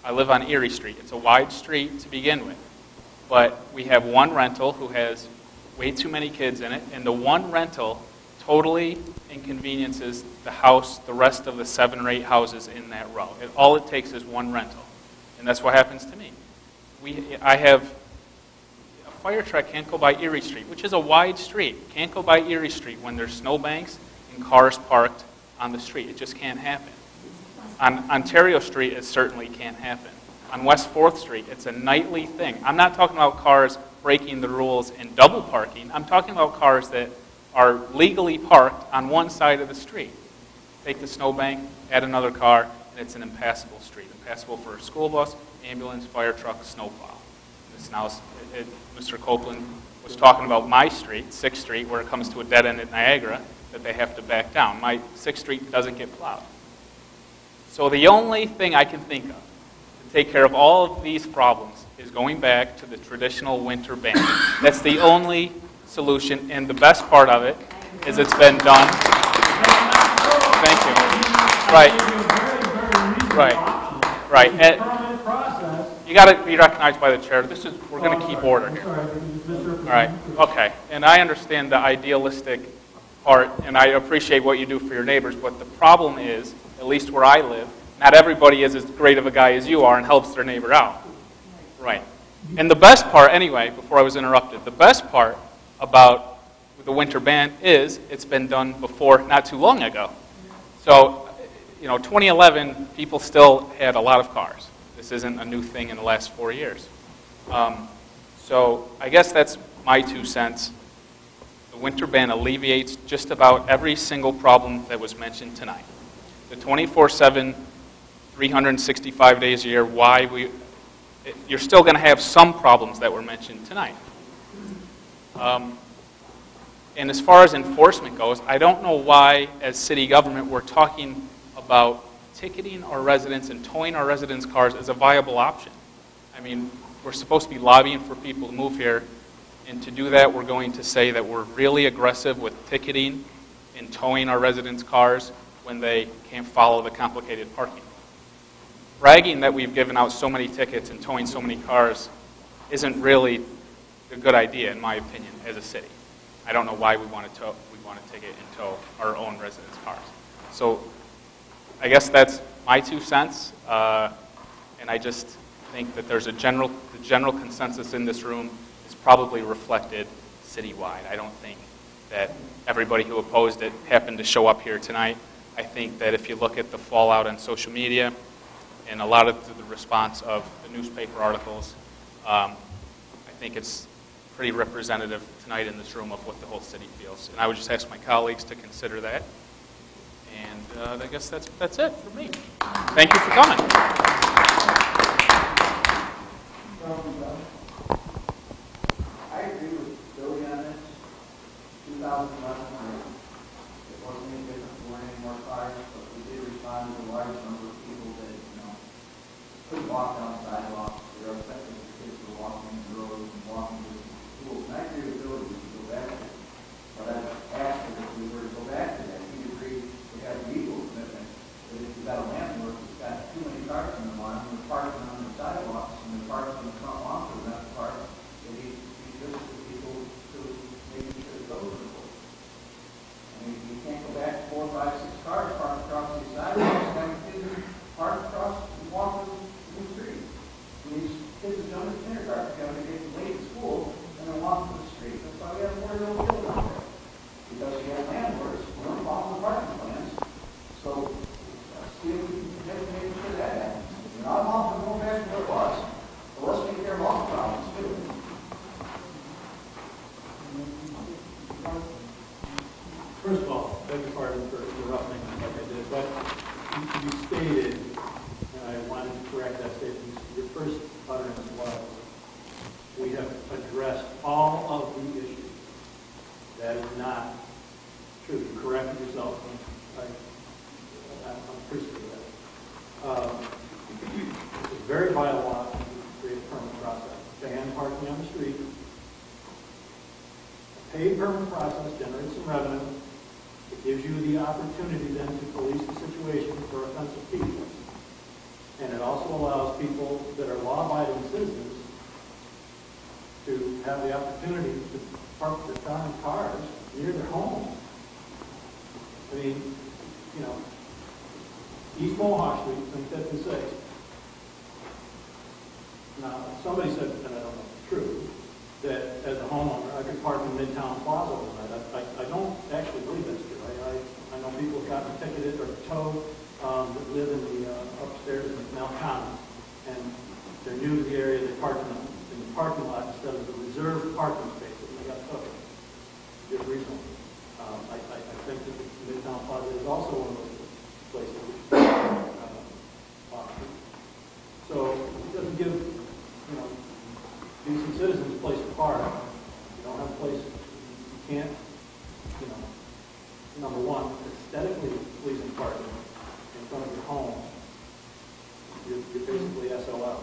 on Erie Street. It's a wide street to begin with. But we have one rental who has way too many kids in it, and the one rental totally inconveniences the house, the rest of the 7 or 8 houses in that row. All it takes is one rental. And that's what happens to me. I have a fire truck can't go by Erie Street, which is a wide street. Can't go by Erie Street when there's snowbanks and cars parked on the street. It just can't happen. On Ontario Street, it certainly can't happen. On West 4th Street, it's a nightly thing. I'm not talking about cars breaking the rules and double parking. I'm talking about cars that are legally parked on one side of the street. Take the snowbank, add another car, and it's an impassable street. Impassable for a school bus, ambulance, fire truck, snowplow. Mr. Copeland was talking about my street, 6th Street, where it comes to a dead end at Niagara, that they have to back down. My 6th Street doesn't get plowed. So the only thing I can think of to take care of all of these problems is going back to the traditional winter ban. That's the only solution, and the best part of it is it's been done. Thank you. Right. You got to be recognized by the chair. We're going to keep order here. All right. Okay. And I understand the idealistic part, and I appreciate what you do for your neighbors, but the problem is, at least where I live, not everybody is as great of a guy as you are and helps their neighbor out. Right. And the best part, anyway, before I was interrupted, the best part about the winter ban is it's been done before not too long ago. So, 2011, people still had a lot of cars. This isn't a new thing in the last 4 years. So I guess that's my 2 cents. The winter ban alleviates just about every single problem that was mentioned tonight. The 24/7, 365 days a year, you're still going to have some problems that were mentioned tonight. And as far as enforcement goes, I don't know why, as city government, we're talking about ticketing our residents and towing our residents' cars as a viable option. I mean, we're supposed to be lobbying for people to move here, and to do that, we're going to say that we're really aggressive with ticketing and towing our residents' cars when they can't follow the complicated parking. Bragging that we've given out so many tickets and towing so many cars isn't really a good idea, in my opinion, as a city. I don't know why we want to ticket and tow our own residents' cars. So I guess that's my 2 cents, and I just think that there's the general consensus in this room is probably reflected citywide. I don't think that everybody who opposed it happened to show up here tonight. I think that if you look at the fallout on social media and a lot of the response of the newspaper articles, I think it's pretty representative tonight in this room of what the whole city feels. And I would just ask my colleagues to consider that. And I guess that's it for me. Thank you for coming. large, but we did respond to a large number of people that, couldn't walk down sidewalks. They were upset that the kids were walking the roads and walking to schools. And I agree with Billy, we should go back to it. But I asked him if we were to go back to that. He agreed we have the equal commitment. But if you've got a landlord who's got too many cars in the lawn, and they're parking on the sidewalks, and they're parking in the front lawn for them to park, then he listens to people to making sure the roads are full. I mean, you can't go back 4, 5, 6 cars parked across these sidewalks, and have kids parked across and walking in the street. And these kids are young as kindergarten, having to get late to school, and they're walking to the street. That's why we have more little kids out there. Because we have landlords who don't follow the parking plans. So, see if we can make sure that happens. I'm all for going back to where it was. But let's take care of all the problems, too. First of all, beg your pardon for interrupting like I did, but you stated, and I wanted to correct that statement, your first utterance was, we have addressed all of the issues. That is not true. You corrected yourself. I'm appreciative of that. It's a very vital law to create a permit process. Ban parking on the street. A paid permit process generates some revenue. It gives you the opportunity then to police the situation for offensive people. And it also allows people that are law-abiding citizens to have the opportunity to park their cars near their homes. I mean, East Mohawk Street, from 5th and 6th. Now, somebody said, and I don't know if it's true, that as a homeowner, I could park in Midtown Plaza overnight. I don't actually believe that's true. I know people have gotten ticketed or towed that live in the upstairs in the Canal Commons, and they're new to the area. They park in the parking lot instead of the reserved parking space that they got towed just recently. I think that Midtown Plaza is also one of those places which so it doesn't give decent citizens a place to park. You don't have a place, you can't, number one, aesthetically pleasing parking in front of your home. You're basically SOL.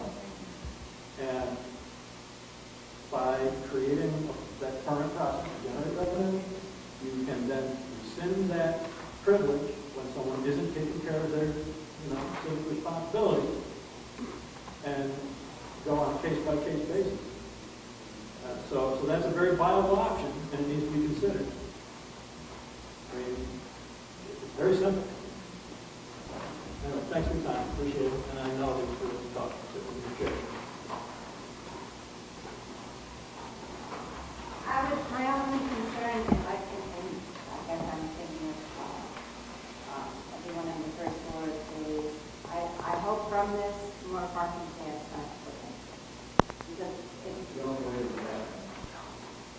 And by creating that permit process to generate revenue, you can then rescind that privilege when someone isn't taking care of their, civic responsibility, and go on a case-by-case basis. So that's a very viable option, and it needs to be considered. I mean, it's very simple. Anyway, thanks for your time. Appreciate it, and I know that we'll talk to you. My only concern, if I can, I guess I'm thinking of everyone in the first floor, is I hope from this more parking tabs are put in. Because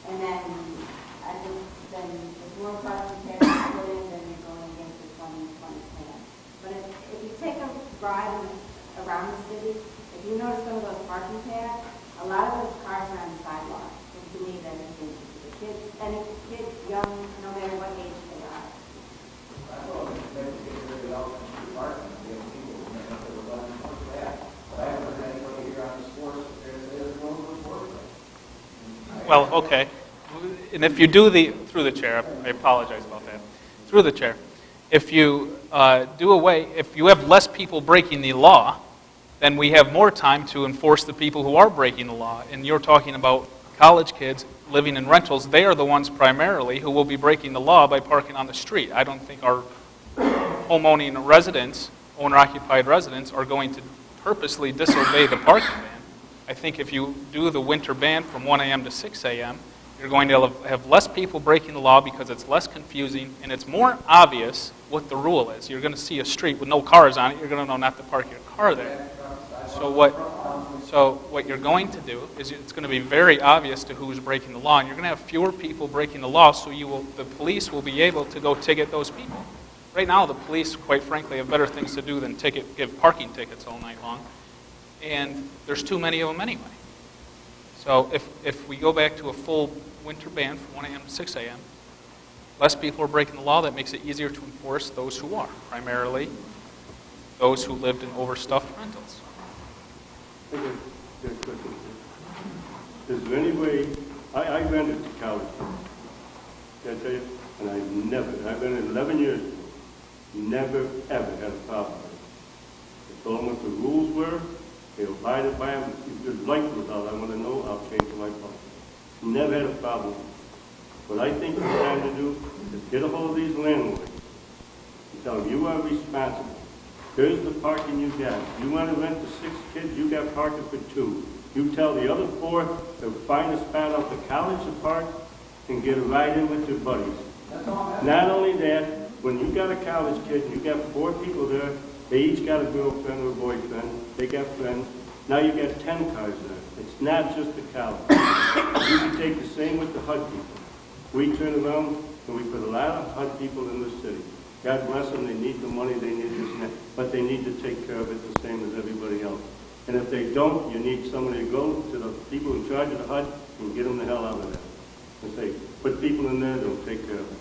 and then I think then if more parking tabs are put in, then you're going against the 2020 plan. But if you take a ride around the city, if you notice some of those parking tabs, a lot of those cars are on the sidewalk. And to me, that's dangerous. Kids, any kids, young, no matter what age they are. I know it's better to get rid of the elementary parking and the people who may not have done much of that. But I haven't heard anybody here on the sports that they're going to report it. Well, okay. And if you do through the chair, I apologize about that. Through the chair, if you if you have less people breaking the law, then we have more time to enforce the people who are breaking the law. And you're talking about college kids living in rentals. They are the ones primarily who will be breaking the law by parking on the street. I don't think our homeowning residents, owner-occupied residents, are going to purposely disobey the parking ban. I think if you do the winter ban from 1 a.m. to 6 a.m., you're going to have less people breaking the law because it's less confusing and it's more obvious what the rule is. You're going to see a street with no cars on it. You're going to know not to park your car there. So what you're going to do is it's going to be very obvious to who's breaking the law, and you're going to have fewer people breaking the law, so the police will be able to go ticket those people. Right now, the police, quite frankly, have better things to do than give parking tickets all night long, and there's too many of them anyway. So if we go back to a full winter ban from 1 a.m. to 6 a.m., less people are breaking the law. That makes it easier to enforce those who are, primarily those who lived in overstuffed rentals. Is there any way, I rented to college, can I tell you? And I've been in 11 years, never ever had a problem. I told them what the rules were, they abided by them. If there's light goes out, I want to know, I'll change my policy. Never had a problem. What I think it's time to do is get a hold of these landlords and tell them you are responsible. Here's the parking you got. You want to rent to 6 kids, you got parking for 2. You tell the other 4 to find a spot off the college to park and get a ride in with your buddies. Not only that, when you got a college kid and you got 4 people there, they each got a girlfriend or a boyfriend, they got friends, now you got 10 cars there. It's not just the college. You can take the same with the HUD people. We turn around and we put a lot of HUD people in the city. God bless them, they need the money, they need this and that, but they need to take care of it the same as everybody else. And if they don't, you need somebody to go to the people in charge of the HUD and get them the hell out of there. And say, put people in there, they'll take care of it.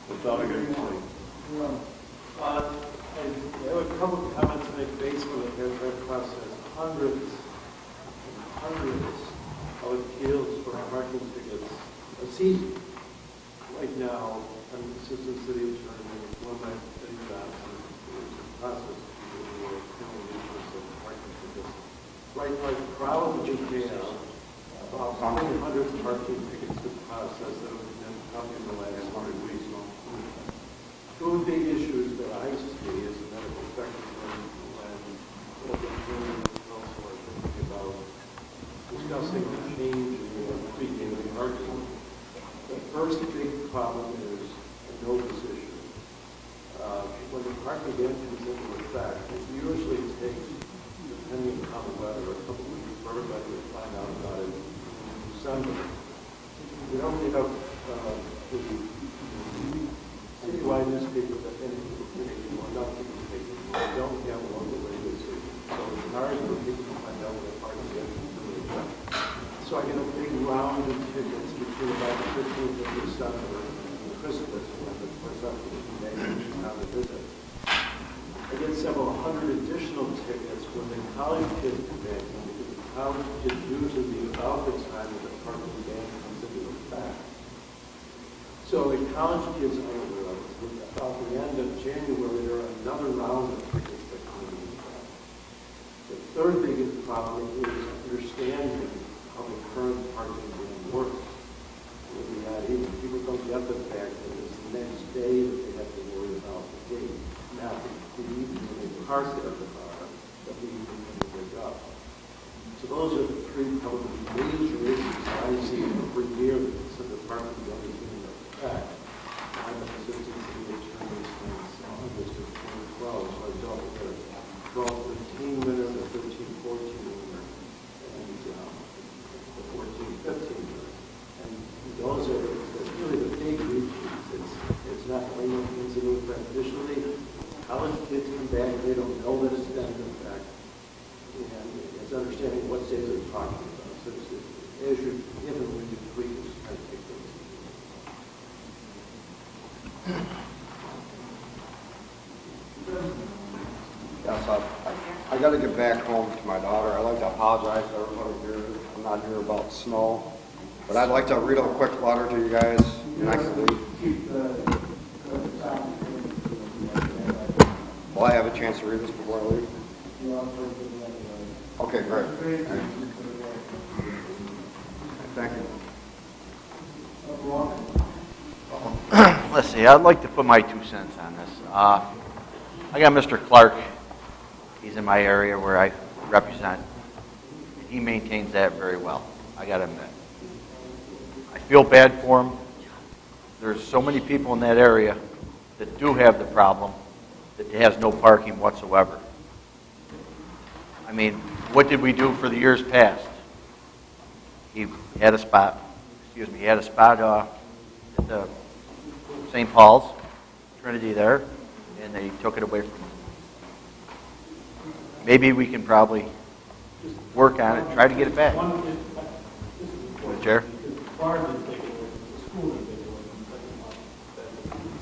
That's all I got to say. I have a couple of comments to make based on the paragraph process. Hundreds of appeals for parking tickets a season. Right now, I'm the assistant city attorney. One of my city jobs is the process of criminal issues of parking tickets. Right now, the crowd that you have, about 100 parking tickets to process that have been coming in the last 100 weeks. Two big issues that I see as a medical practitioner and what the community council are thinking about discussing the change in the pre-gaming parking. The first big problem is a no position. When the parking ban comes into effect, it usually takes, depending on the weather, a couple of weeks for everybody to find out about it in December. We don't pick up the citywide newspaper that anymore, enough people to take it. We don't have one the radio station. So it's hard for people to find out what the parking ban is doing. So I get a big round of tickets between about the 15th of December and Christmas, when the first up to the neighbors come to visit. I get several hundred additional tickets when the college kids come back, because the college kids usually be about the time that the parking ban comes into effect. So the college kids are aware of it. About the end of January, there are another round of tickets that come into effect. The third biggest problem is understanding how the current parking ban works. People don't get the fact that it's the next day that they have to worry about the gate, not the evening when they park there at the car, but the evening when they wake up. So those are the 3 probably major issues I see every year that the parking ban is in effect. I'm a assistant city attorney since August of 2012, so I dealt with a 12-15 minute, a 13-14 minute, and the 14-15 minute. And those are really the big issues. It's not laying things in effect initially. College kids come back, they don't know that it's been in effect. And it's understanding what states they're talking about. So it's as you're given when you tweak this kind of thing. Yes, I got to get back home to my daughter. I'd like to apologize to everybody here. I'm not here about snow. But I'd like to read a quick letter to you guys, and I can leave. Will I have a chance to read this before I leave? Okay, great. Thank you. Let's see, I'd like to put my 2 cents on this. I got Mr. Clark. He's in my area where I represent. And he maintains that very well, I got to admit. I feel bad for him. There's so many people in that area that do have the problem that has no parking whatsoever. I mean, what did we do for the years past? He had a spot, at the St. Paul's, Trinity there, and they took it away from him. Maybe we can probably work on it, try to get it back. Chair?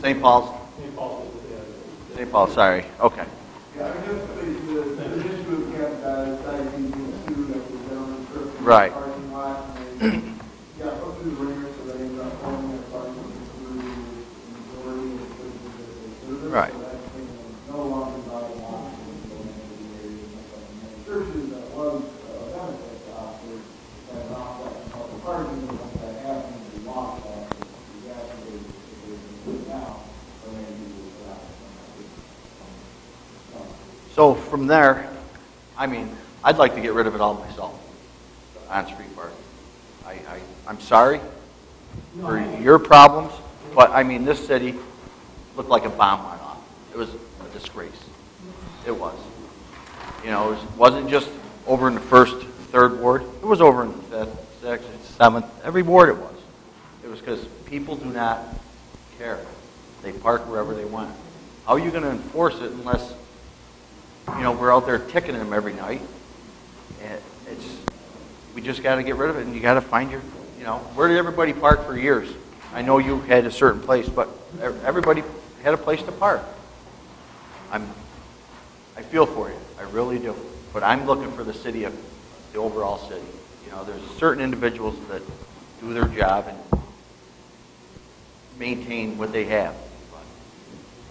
St. Paul's? St. Paul's. St. Paul, sorry. Okay. Yeah, I guess the issue of capitalizing these two that was down in the Right. parking lot, and they got put through the ringer, so they ended up pulling their parking through the majority of the places that they service. Right. So that thing was no longer viable option to go into the area. And churches that was a benefit to operate that offset in public parking, and once that happened, we lost that. Exactly, if they do it now, or maybe we'll put out. So from there, I mean, I'd like to get rid of it all myself, on-street parking. I'm sorry for your problems, but I mean, this city looked like a bomb went off. It was a disgrace. It was. You know, it wasn't just over in the 1st, 3rd ward. It was over in the 5th, 6th, 7th, every ward it was. It was because people do not care. They park wherever they want. How are you going to enforce it unless, you know, we're out there ticketing them every night? And we just got to get rid of it, and you got to find your, you know, where did everybody park for years? I know you had a certain place, but everybody had a place to park. I feel for you, I really do. But I'm looking for the city of the overall city. You know, there's certain individuals that do their job and maintain what they have. But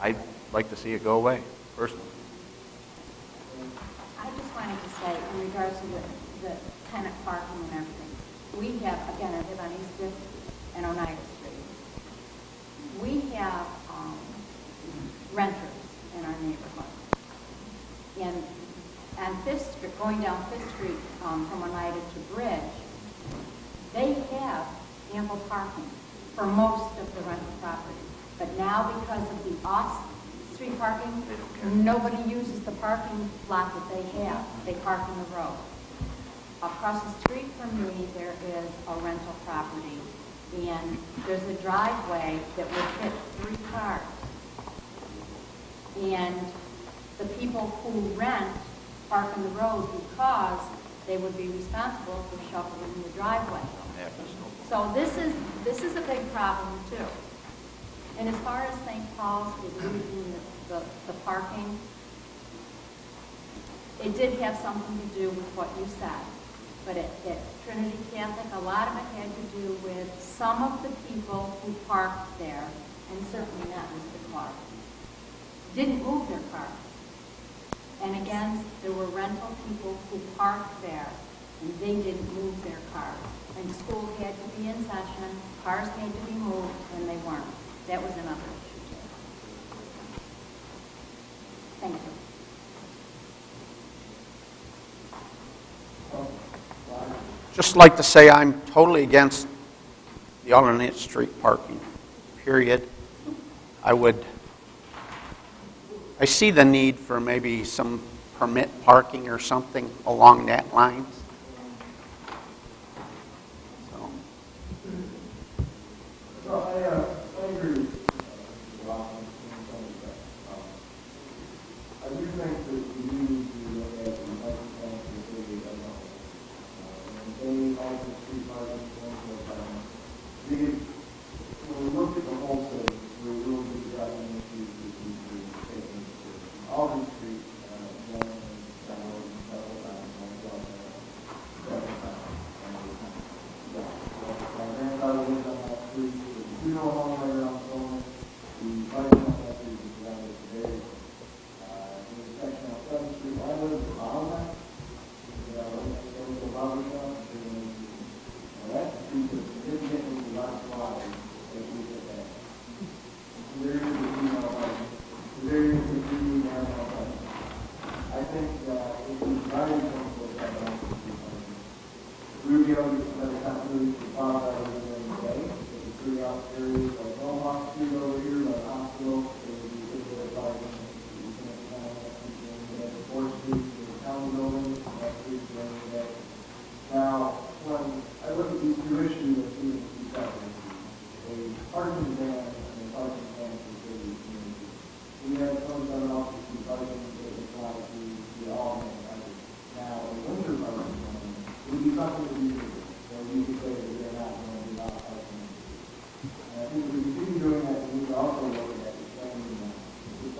I'd like to see it go away, personally. I just wanted to say, in regards to the tenant parking and everything, we have, again, I live on East 5th and Oneida Street. We have renters in our neighborhood. And on 5th Street, going down 5th Street from Oneida to Bridge, they have ample parking for most of the rental property. But now, because of the off-street parking, nobody uses the parking lot that they have. They park in the road. Across the street from me, there is a rental property, and there's a driveway that would fit 3 cars. And the people who rent park in the road because they would be responsible for shoveling the driveway. So this is a big problem too. And as far as St. Paul's with losing the parking, it did have something to do with what you said. But at Trinity Catholic, a lot of it had to do with some of the people who parked there, and certainly not Mr. Clark, didn't move their cars. And again, there were rental people who parked there, and they didn't move their cars. And school had to be in session, cars had to be moved, and they weren't. That was another issue too. Thank you. Just like to say I'm totally against the alternate street parking, period. I see the need for maybe some permit parking or something along that line. So I agree with I do think that we need to look at the public transportation as a whole. And they also street parking when we look at the whole city, we will be driving issues with these taking Alden Street, several times,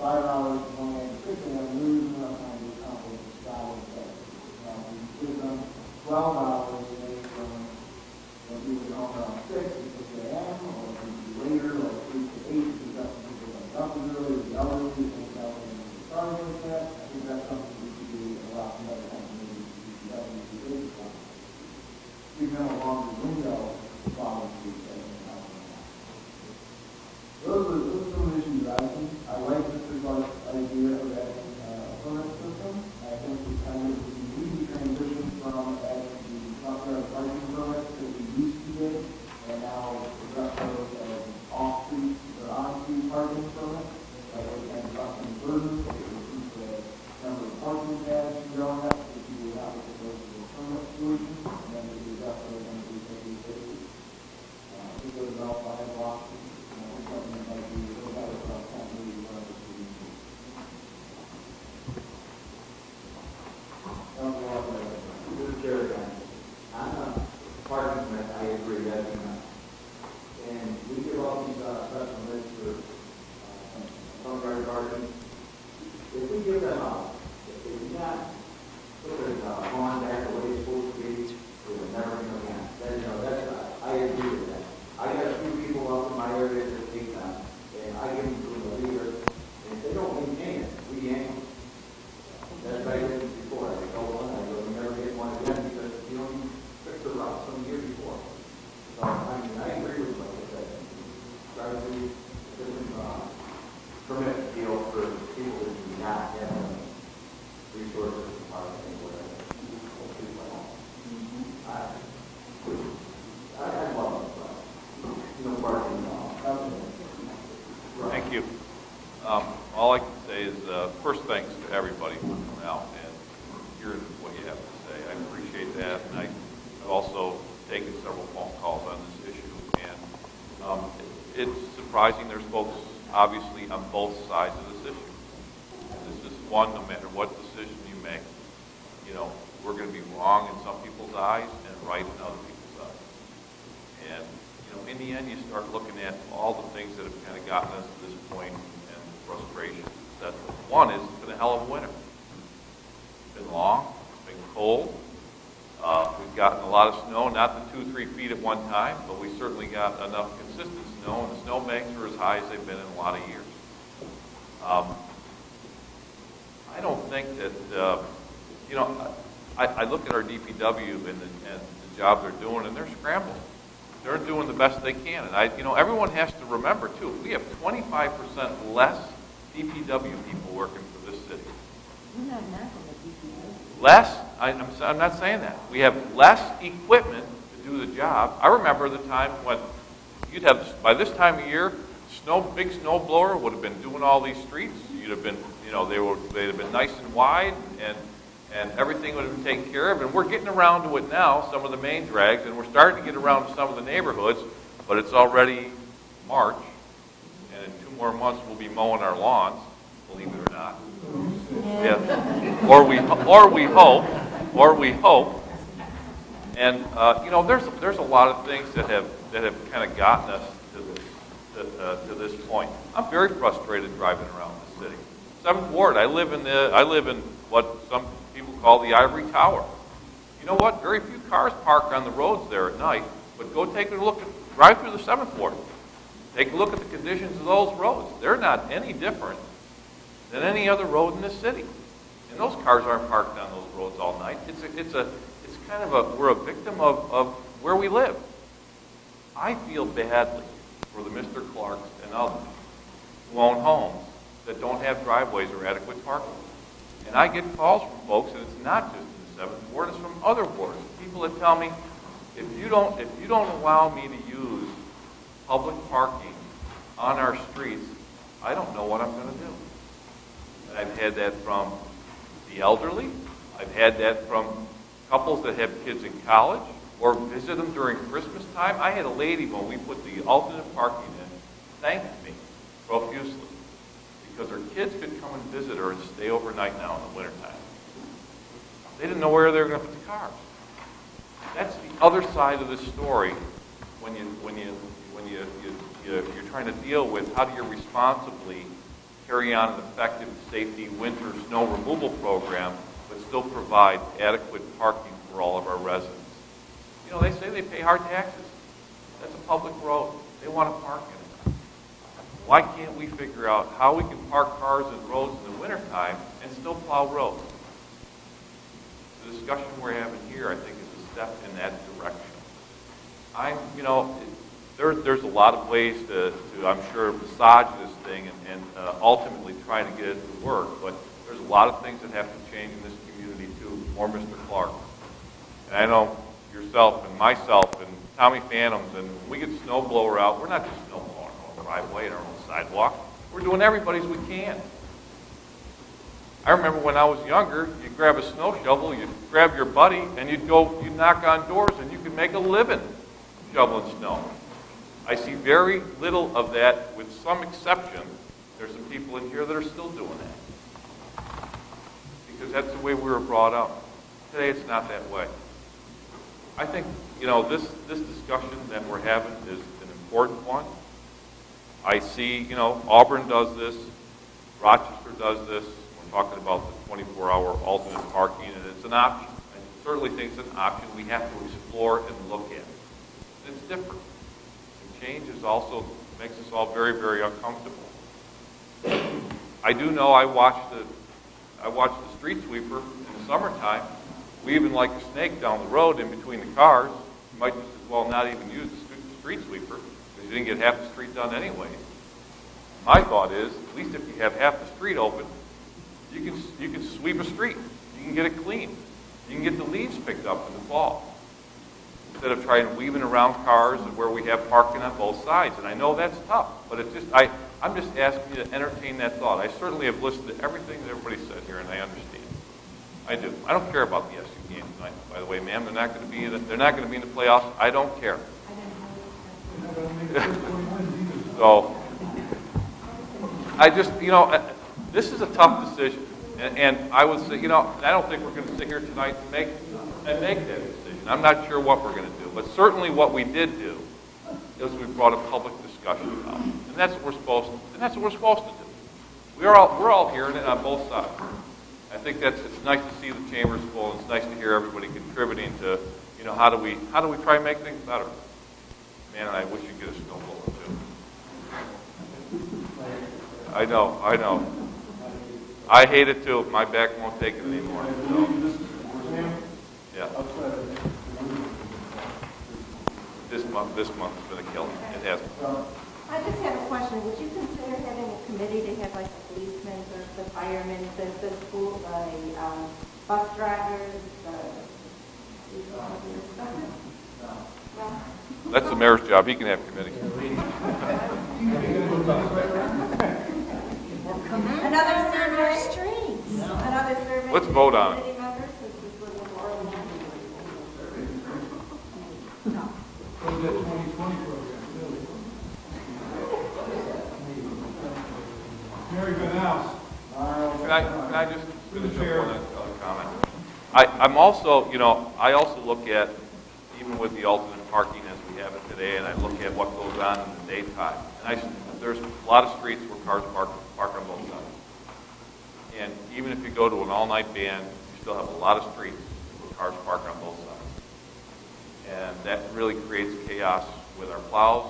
5 hours, when they have 6 a.m., we're using enough time to accomplish the job of the day. We give them 12 hours, and they they'll be home around 6 a.m., or maybe later, like 3 to 8, because that's when people like up early, the elderly, things out there, and starting like that. I think that's something we should do a lot better than maybe DPW. Give them a longer window to follow through. Those are some of the issues that I think. I like Mr. Clark's idea of adding a permit system. I think we kind of need to transition from adding the truck parking permits that we used to get, and now address those as off-street or on-street parking permits. That way we can drop some burdens, so we can keep the number of parking pads going up, so we will have to go to the permit solution, and then we can address those on the basis. I think those are all 5 blocks. Parking permit, I agree, that's enough. And we give all these special permits for front yard parking. If we give them out, if they do not put their lawn back the way it's supposed to be, they will never come again. I agree with that. I got a few people up in my area that take them, and I give them to the leader, and if they don't maintain it, we yank them. That's what I did before. I go one, I go, you never get one again, because you don't fix the route some year before. So, I mean, I agree with what you said. Try to do different permit deal for people that do not have resources to park and whatever. I love it. No parking. Thank you. All I can say is, first, thanks to everybody for coming out and hearing what you have to say. I appreciate that, and I've also taken several phone calls on this issue. And it's surprising there's folks, obviously, on both sides of this issue. This is one, no matter what decision you make, we're going to be wrong in some people's eyes and right in other people's eyes. And in the end, you start looking at all the things that have kind of gotten us to this point and frustration. That one is, it's been a hell of a winter. It's been long, it's been cold. We've gotten a lot of snow, not the 2-3 feet at one time, but we certainly got enough consistent snow, and the snowbanks are as high as they've been in a lot of years. I don't think that, I look at our DPW and the job they're doing, and they're scrambling. They're doing the best they can. And everyone has to remember, too, we have 25% less DPW people working for this city. You're not knocking the DPW. Less? I'm not saying that. We have less equipment to do the job. I remember the time when you'd have, by this time of year, big snow blower would have been doing all these streets. You'd have been, they'd have been nice and wide, and everything would have been taken care of. And we're getting around to it now, some of the main drags, and we're starting to get around to some of the neighborhoods, but it's already March, and in 2 more months we'll be mowing our lawns, believe it or not. Yeah. Or we hope. And there's a lot of things that have kind of gotten us to this point. I'm very frustrated driving around the city. 7th Ward. I live in what some people call the Ivory Tower. You know what? Very few cars park on the roads there at night. But go take a look drive through the 7th Ward. Take a look at the conditions of those roads. They're not any different than any other road in this city. And those cars aren't parked on those roads all night. We're a victim of where we live. I feel badly for the Mr. Clarks and others who own homes that don't have driveways or adequate parking. And I get calls from folks, and it's not just in the 7th Ward, it's from other wards. People that tell me, if you don't allow me to use public parking on our streets, I don't know what I'm going to do. And I've had that from the elderly. I've had that from couples that have kids in college or visit them during Christmas time. I had a lady, when we put the alternate parking in, thank me profusely because her kids could come and visit her and stay overnight now in the wintertime. They didn't know where they were going to put the cars. That's the other side of the story when you're trying to deal with how do you responsibly carry on an effective safety winter snow removal program, but still provide adequate parking for all of our residents. You know, they say they pay hard taxes. That's a public road. They want to park in it. Why can't we figure out how we can park cars and roads in the wintertime and still plow roads? The discussion we're having here, I think, is a step in that direction. You know, there's a lot of ways to I'm sure, massage this thing and ultimately try to get it to work, but there's a lot of things that have to change in this community too, or Mr. Clark. And I know yourself and myself and Tommy Phantoms, and when we get the snow blower out, we're not just snow blowing our own driveway and our own sidewalk. We're doing everybody's we can. I remember when I was younger, you'd grab a snow shovel, you'd grab your buddy, and you'd knock on doors, and you could make a living shoveling snow. I see very little of that, with some exception. There's some people in here that are still doing that. Because that's the way we were brought up. Today, it's not that way. I think, you know, this discussion that we're having is an important one. I see, you know, Auburn does this, Rochester does this. We're talking about the 24-hour alternate parking, and it's an option. I certainly think it's an option we have to explore and look at. It's different. And change is also makes us all very, very uncomfortable. I do know I watched the street sweeper in the summertime. We even like a snake down the road in between the cars. You might just as well not even use the street sweeper because you didn't get half the street done anyway. My thought is, at least if you have half the street open, you can sweep a street. You can get it clean. You can get the leaves picked up in the fall instead of trying weaving around cars where we have parking on both sides. And I know that's tough, but it's just I'm just asking you to entertain that thought. I certainly have listened to everything that everybody said here, and I understand. I do. I don't care about the SU game tonight, by the way, ma'am. They're not going to be in the playoffs. I don't care. So I just, you know, this is a tough decision, and I would say, you know, I don't think we're going to sit here tonight and make that decision. I'm not sure what we're going to do, but certainly what we did do is we brought a public discussion about it, and that's what we're supposed to do. We're all hearing it on both sides. I think it's nice to see the chambers full, and it's nice to hear everybody contributing to, you know, how do we try and make things better. Man, I wish you'd get a snowblower too. I know. I hate it too. My back won't take it anymore. So. Yeah. This month has been a killer. It has. I just have a question. Would you consider having a committee to have like the policemen, the firemen, the school, the bus drivers, That's the mayor's job. He can have committees. Another survey. Another survey. Let's vote on it. Mary Van House. Can I just finish up one other comment? I'm also, you know, I also look at, even with the alternate parking as we have it today, and I look at what goes on in the daytime. And there's a lot of streets where cars park on both sides. And even if you go to an all-night ban, you still have a lot of streets where cars park on both sides. And that really creates chaos with our plows,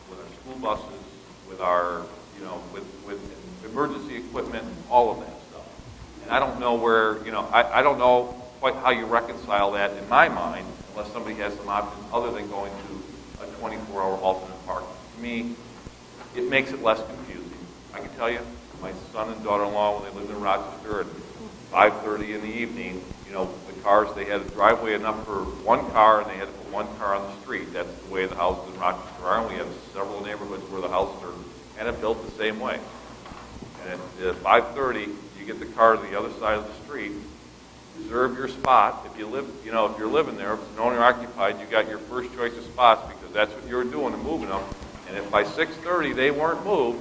with our school buses, with our, you know, with emergency equipment, all of that stuff. And I don't know where, you know, I don't know quite how you reconcile that in my mind, unless somebody has some options other than going to a 24-hour alternate parking. To me, it makes it less confusing. I can tell you, my son and daughter-in-law, when they lived in Rochester at 5:30 in the evening, you know, the cars, they had a driveway enough for one car, and they had to put one car on the street. That's the way the houses in Rochester are, and we have several neighborhoods where the houses are kind of built the same way. And at 5:30, you get the car to the other side of the street, reserve your spot. If you live, you know, if you're living there, if it's an owner-occupied, you got your first choice of spots because that's what you were doing and moving them. And if by 6:30 they weren't moved,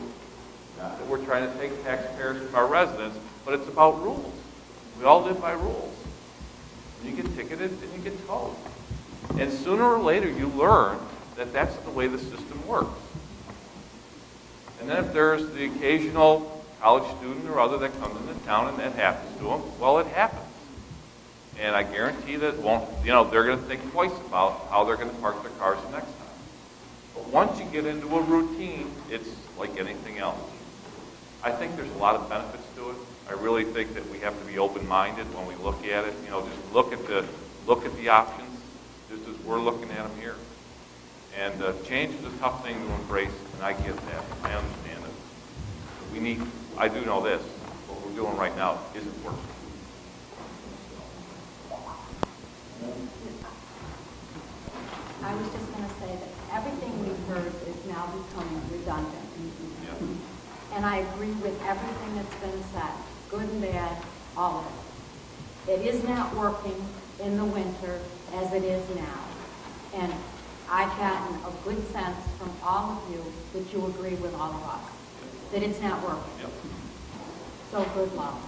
that we're trying to take taxpayers from our residents, but it's about rules. We all live by rules. You get ticketed and you get towed. And sooner or later you learn that that's the way the system works. And then if there's the occasional college student or other that comes into town and that happens to them, well, it happens. And I guarantee that it won't, you know, they're going to think twice about how they're going to park their cars the next time. But once you get into a routine, it's like anything else. I think there's a lot of benefits to it. I really think that we have to be open-minded when we look at it. You know, just look at the options, just as we're looking at them here. And change is a tough thing to embrace, and I get that. I understand it. I do know this, what we're doing right now isn't working. I was just going to say that everything we've heard is now becoming redundant. And I agree with everything that's been said, good and bad, all of it. It is not working in the winter as it is now. And I've gotten a good sense from all of you that you agree with all of us, that it's not working. Yep. So good luck.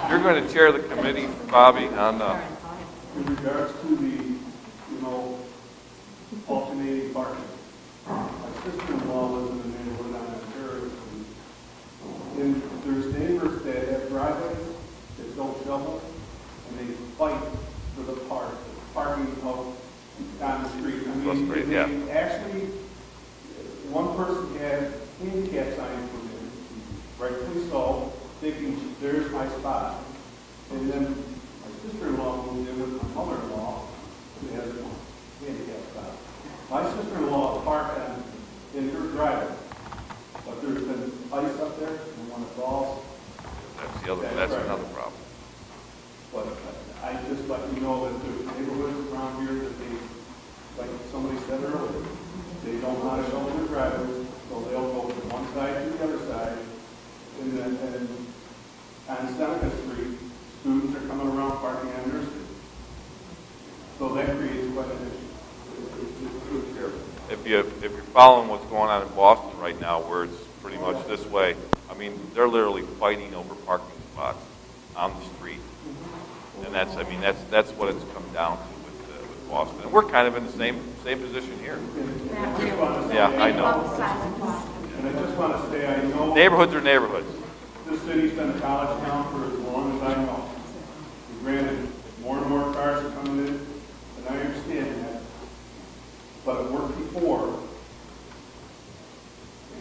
You're going to chair the committee, Bobby, on in regards to the, alternating parking. My sister-in-law lives in the neighborhood on Ontario, and there's neighbors that have driveways that don't shovel, and they fight for the parking out on the street. I mean, they actually, one person had handicap signs put in, rightfully so, thinking, there's my spot. And then my sister-in-law moved in with my mother-in-law, who has a handicap spot. My sister-in-law parked in her driveway, but there's been ice up there, and when it falls, that's another problem. But I just let you know that there's neighborhoods around here that they, like somebody said earlier, they don't know how to shovel their driveways, so they'll go from one side to the other side, and then on Seneca Street, students are coming around parking on their street. So that creates quite an issue. If you're following what's going on in Boston right now, where it's pretty much this way, I mean, they're literally fighting over parking spots on the street, and that's what it's come down to with Boston. And we're kind of in the same position here. Yeah, I know. And I just want to say, I know neighborhoods are neighborhoods. This city's been a college town for as long as I know. Granted, more and more cars are coming in, and I understand that. But it worked before,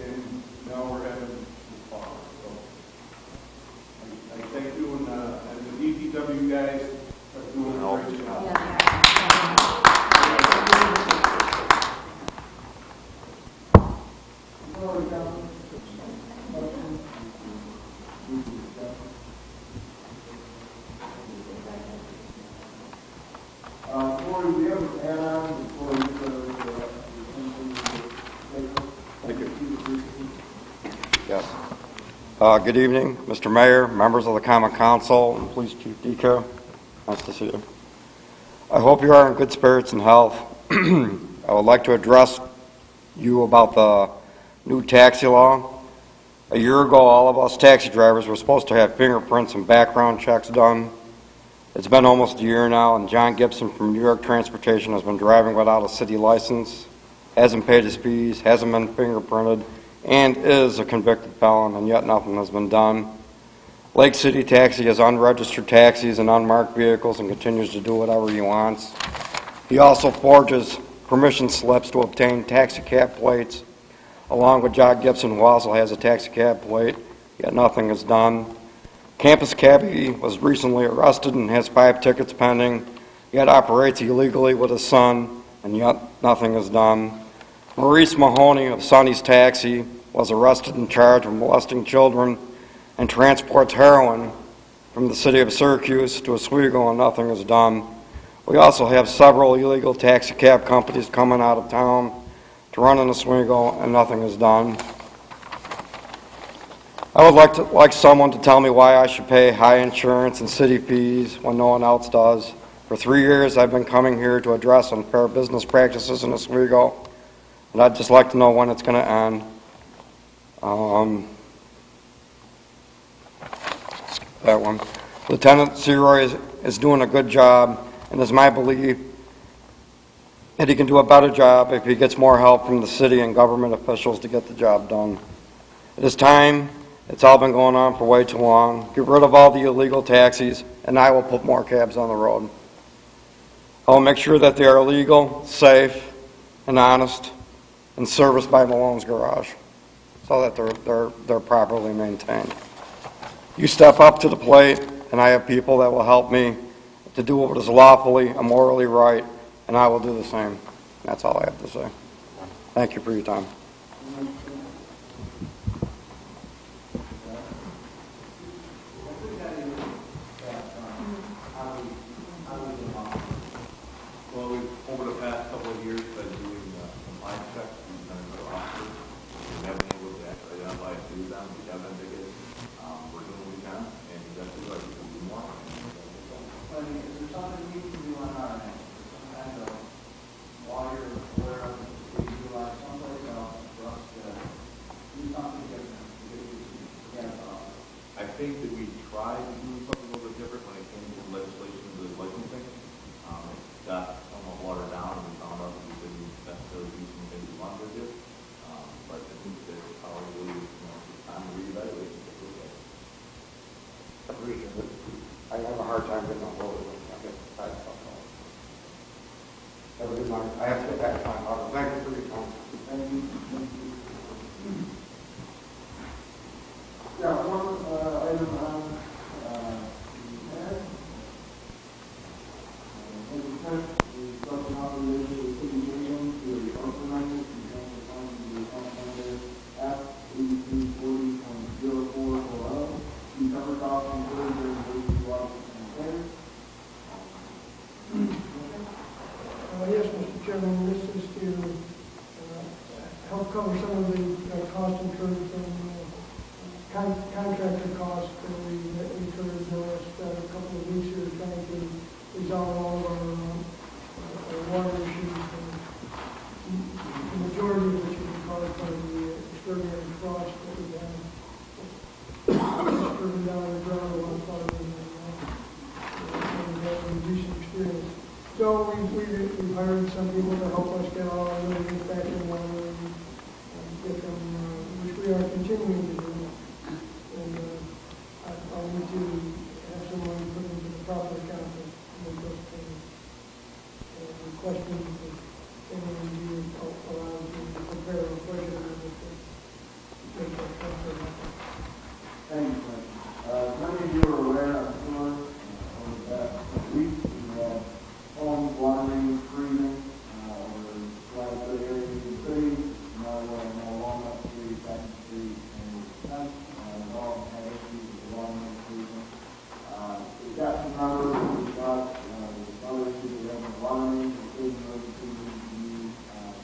and now we're having this far. So I thank you, and the DPW guys are doing a great job. Corey, do you have an add-on before you Thank you. Yes. Good evening, Mr. Mayor, members of the Common Council, and Police Chief Deco. Nice to see you. I hope you are in good spirits and health. I would like to address you about the new taxi law. A year ago, all of us taxi drivers were supposed to have fingerprints and background checks done. It's been almost a year now, and John Gibson from New York Transportation has been driving without a city license, hasn't paid his fees, hasn't been fingerprinted, and is a convicted felon, and yet nothing has been done. Lake City Taxi has unregistered taxis and unmarked vehicles and continues to do whatever he wants. He also forges permission slips to obtain taxi cab plates, along with John Gibson, who also has a taxi cab plate, yet nothing is done. Campus Cabbie was recently arrested and has 5 tickets pending, yet operates illegally with his son, and yet nothing is done. Maurice Mahoney of Sonny's Taxi was arrested and charged with molesting children and transports heroin from the city of Syracuse to Oswego, and nothing is done. We also have several illegal taxi cab companies coming out of town to run in Oswego, and nothing is done. I would like someone to tell me why I should pay high insurance and city fees when no one else does. For 3 years, I've been coming here to address unfair business practices in Oswego, and I'd just like to know when it's going to end. That one. Lieutenant Seroy is doing a good job, and it's my belief that he can do a better job if he gets more help from the city and government officials to get the job done. It is time. It's all been going on for way too long. Get rid of all the illegal taxis, and I will put more cabs on the road. I will make sure that they are legal, safe, and honest, and serviced by Malone's Garage, so that they're properly maintained. You step up to the plate, and I have people that will help me to do what is lawfully and morally right, and I will do the same. That's all I have to say. Thank you for your time. Well, over the past couple of years, been doing compliance checks. We've done it with officers. We haven't been able to actually identify and do them. We have been bigoted. We're doing what we can, and eventually we can do more. Is there something we can do on our end? Some kind of lawyer aware of it, we utilize someplace else for us to do something different to get these cabs off? I think that we tried to do something a little bit different when it came to legislation of the licensing. It got somewhat watered down, and we found out that we didn't necessarily do some things we wanted to do. But I think that probably, it's time to reevaluate and take a look at it. I have a hard time getting on board with it. Have a good night. I have to get back to my office. Thank you for your time. Thank you. Yeah, one item on the ad. Is something authorization of the city union to authorize it and transfer funds to the account number F8340.0440 to cover costs incurred during the Washington affairs. Yes, Mr. Chairman, this is to help cover some of the costs incurred from contractor costs that we incurred in the last couple of weeks here trying to resolve all of our water issues. The majority of which is caused by the extraordinary frost that we've had. Driven down the ground a lot farther than we've had in recent experience. So we've hired some people to help us get all our residents back in water and get them, which we are continuing to do. And I'll need to have someone put into the proper account to make those payments. Requesting that anyone be allowed to prepare a budget amendment to make that transfer happen. Thank you, Mike. Many of you are aware, I'm sure, over that week, we had homes, water mains freezing, over flat areas in the city, no Walnut Street, Second Street, and Tenth, all had issues with the water main freezing. We've got some numbers, we've got other issues we have in the water mains, including those who need to be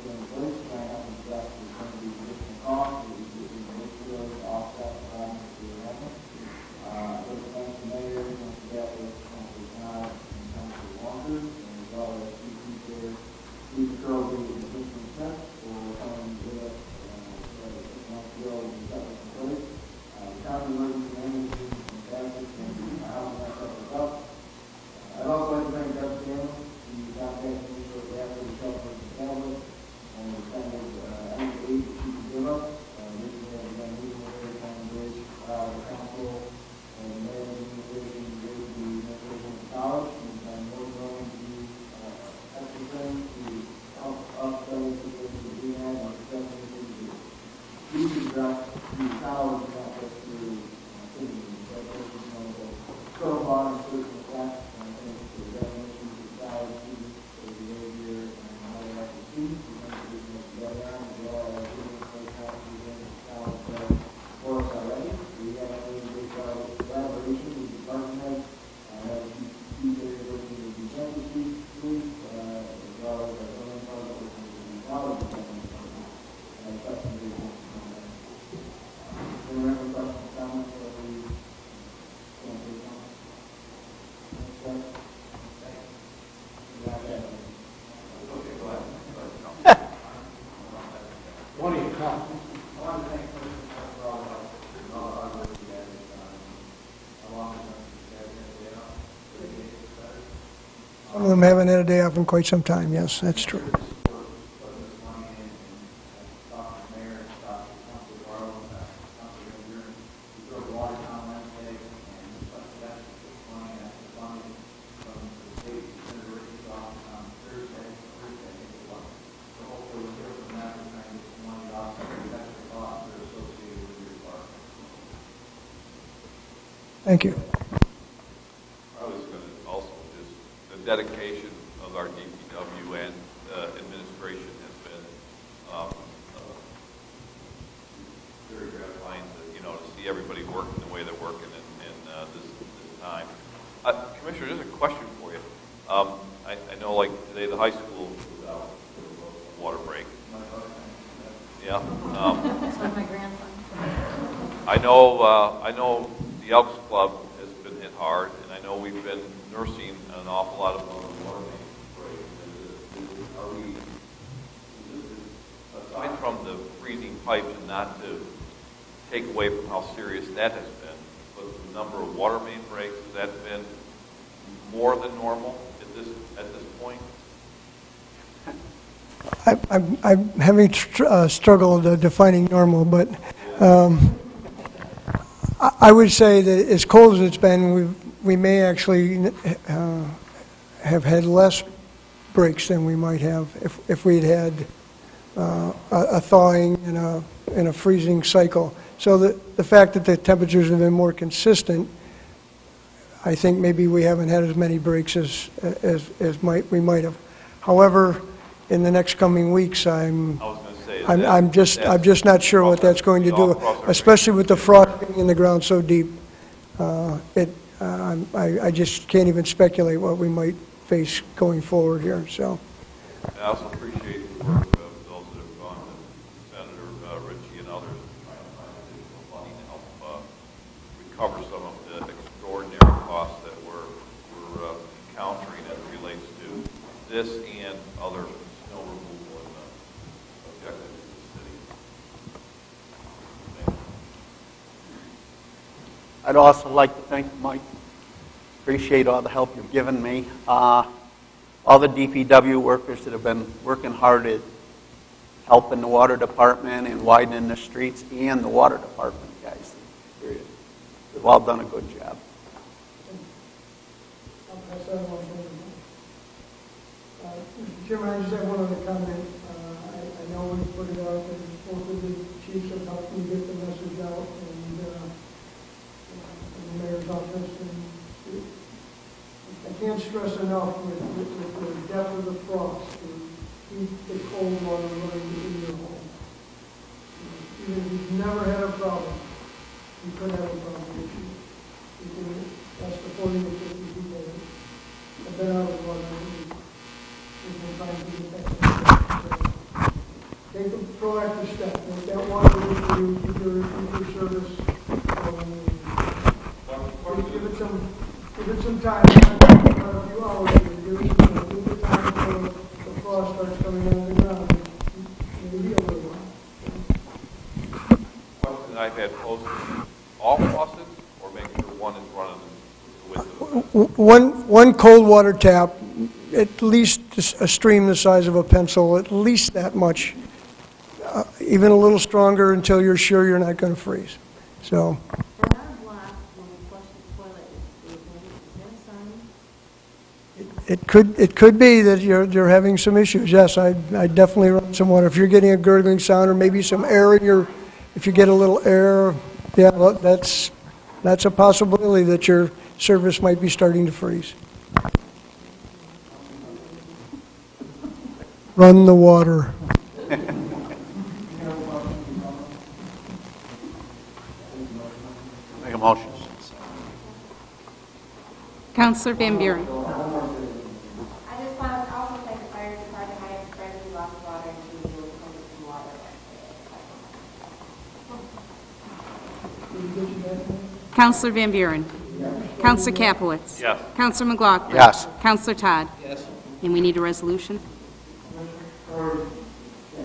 put in place, trying to help address the some of these additional costs that we get in the ratio to offset the problems that we're having. Those thanks to Mayor, once that was not in terms of Walker, as well as CP Chair, Steve Curley, and Commissioner Smith, for coming with us a month ago and got this in place. The county emergency management is fantastic, and housing that stuff up. I'd also like to thank Deb Scanlon, who contacted me shortly after the shelter was established, and the kind of any aid that she could give us. Recently, I've been meeting with her, trying to bridge the council and the mayor administration to bridge the administration of college, and I'm more than willing to do extra things to help us better situations that we have, and especially things that we can address through college, not just through citizens. So that's just one of the crowbar and social facts. Definitions of college students, their behavior, and how they like to teach. We think that we can get around as well as doing those classes in college for us already. We have a really good collaboration with department heads, as you are working with the campus students, as well as our own department working with the college department. And that's some very good. Any other questions, comments, or we want to take on? Next question. One of you come. I want to thank Commissioner Smith for all the hard work you guys have done, along with us. Some of them haven't had a day off in quite some time, yes, that's true. Putting this money in and talking to the mayor, talking to Council Barlow, Thank you. I was going to also just, the dedication of our DPW and administration has been very gratifying to see everybody working the way they're working in this time. Commissioner, just a question for you. I know, like today, the high school was out for a water break. Yeah. So my grandson. I know the Elks Club has been hit hard, and I know we've been nursing an awful lot of water main breaks. Are we, aside from the freezing pipes, and not to take away from how serious that has been, but the number of water main breaks, has that been more than normal at this point? I'm having struggle defining normal, but I would say that as cold as it's been, we may actually have had less breaks than we might have if we'd had a thawing and a freezing cycle. So the fact that the temperatures have been more consistent, I think maybe we haven't had as many breaks as we might have. However, in the next coming weeks, I'm just not sure what that's going to do, especially with the frost being in the ground so deep. I just can't even speculate what we might face going forward here. So. I also appreciate the work of those that have gone to Senator Ritchie and others trying to find additional money to help recover some of the extraordinary costs that we're encountering as it relates to this and other snow removal and objectives of the city. Thank you. I'd also like to thank Mike. Appreciate all the help you've given me. All the DPW workers that have been working hard at helping the water department and widening the streets, and the water department guys. Period. They've all done a good job. Mr. Chairman, I just have one other comment. I know we put it out, and both of the chiefs have helped me get the message out, and the mayor's office. And I can't stress enough with the depth of the frost to keep the cold water running in your home. Even if you've never had a problem, you could have a problem. That's the 40 to 50 people that have been out of water. Take a proactive step. Make that water for you, keep your service. Give it some time, not a few hours. Give it time until the frost starts coming out of the ground. Maybe a little while. Question I've had posed: all faucets, or make sure one is running with One cold water tap, at least a stream the size of a pencil, at least that much, even a little stronger until you're sure you're not going to freeze. So. It could be that you're having some issues. Yes, I definitely run some water. If you're getting a gurgling sound or maybe some air in your, if you get a little air, yeah, that's a possibility that your service might be starting to freeze. Run the water. Make a motion. Councilor Van Buren. I just want to also thank the fire department. I have friends who lost water and who will come to water. Councilor Van Buren. Councilor Capelitz. Yes. Councilor McLaughlin. Yes. Councilor Todd. Yes. And we need a resolution.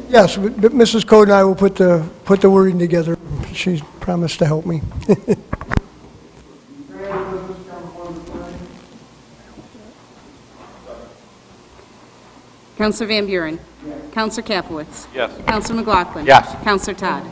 Yes, but Mrs. Code and I will put the wording together. She's promised to help me. Councilor Van Buren. Councilor Capelitz. Yes. Councilor McLaughlin. Yes. Councilor Todd.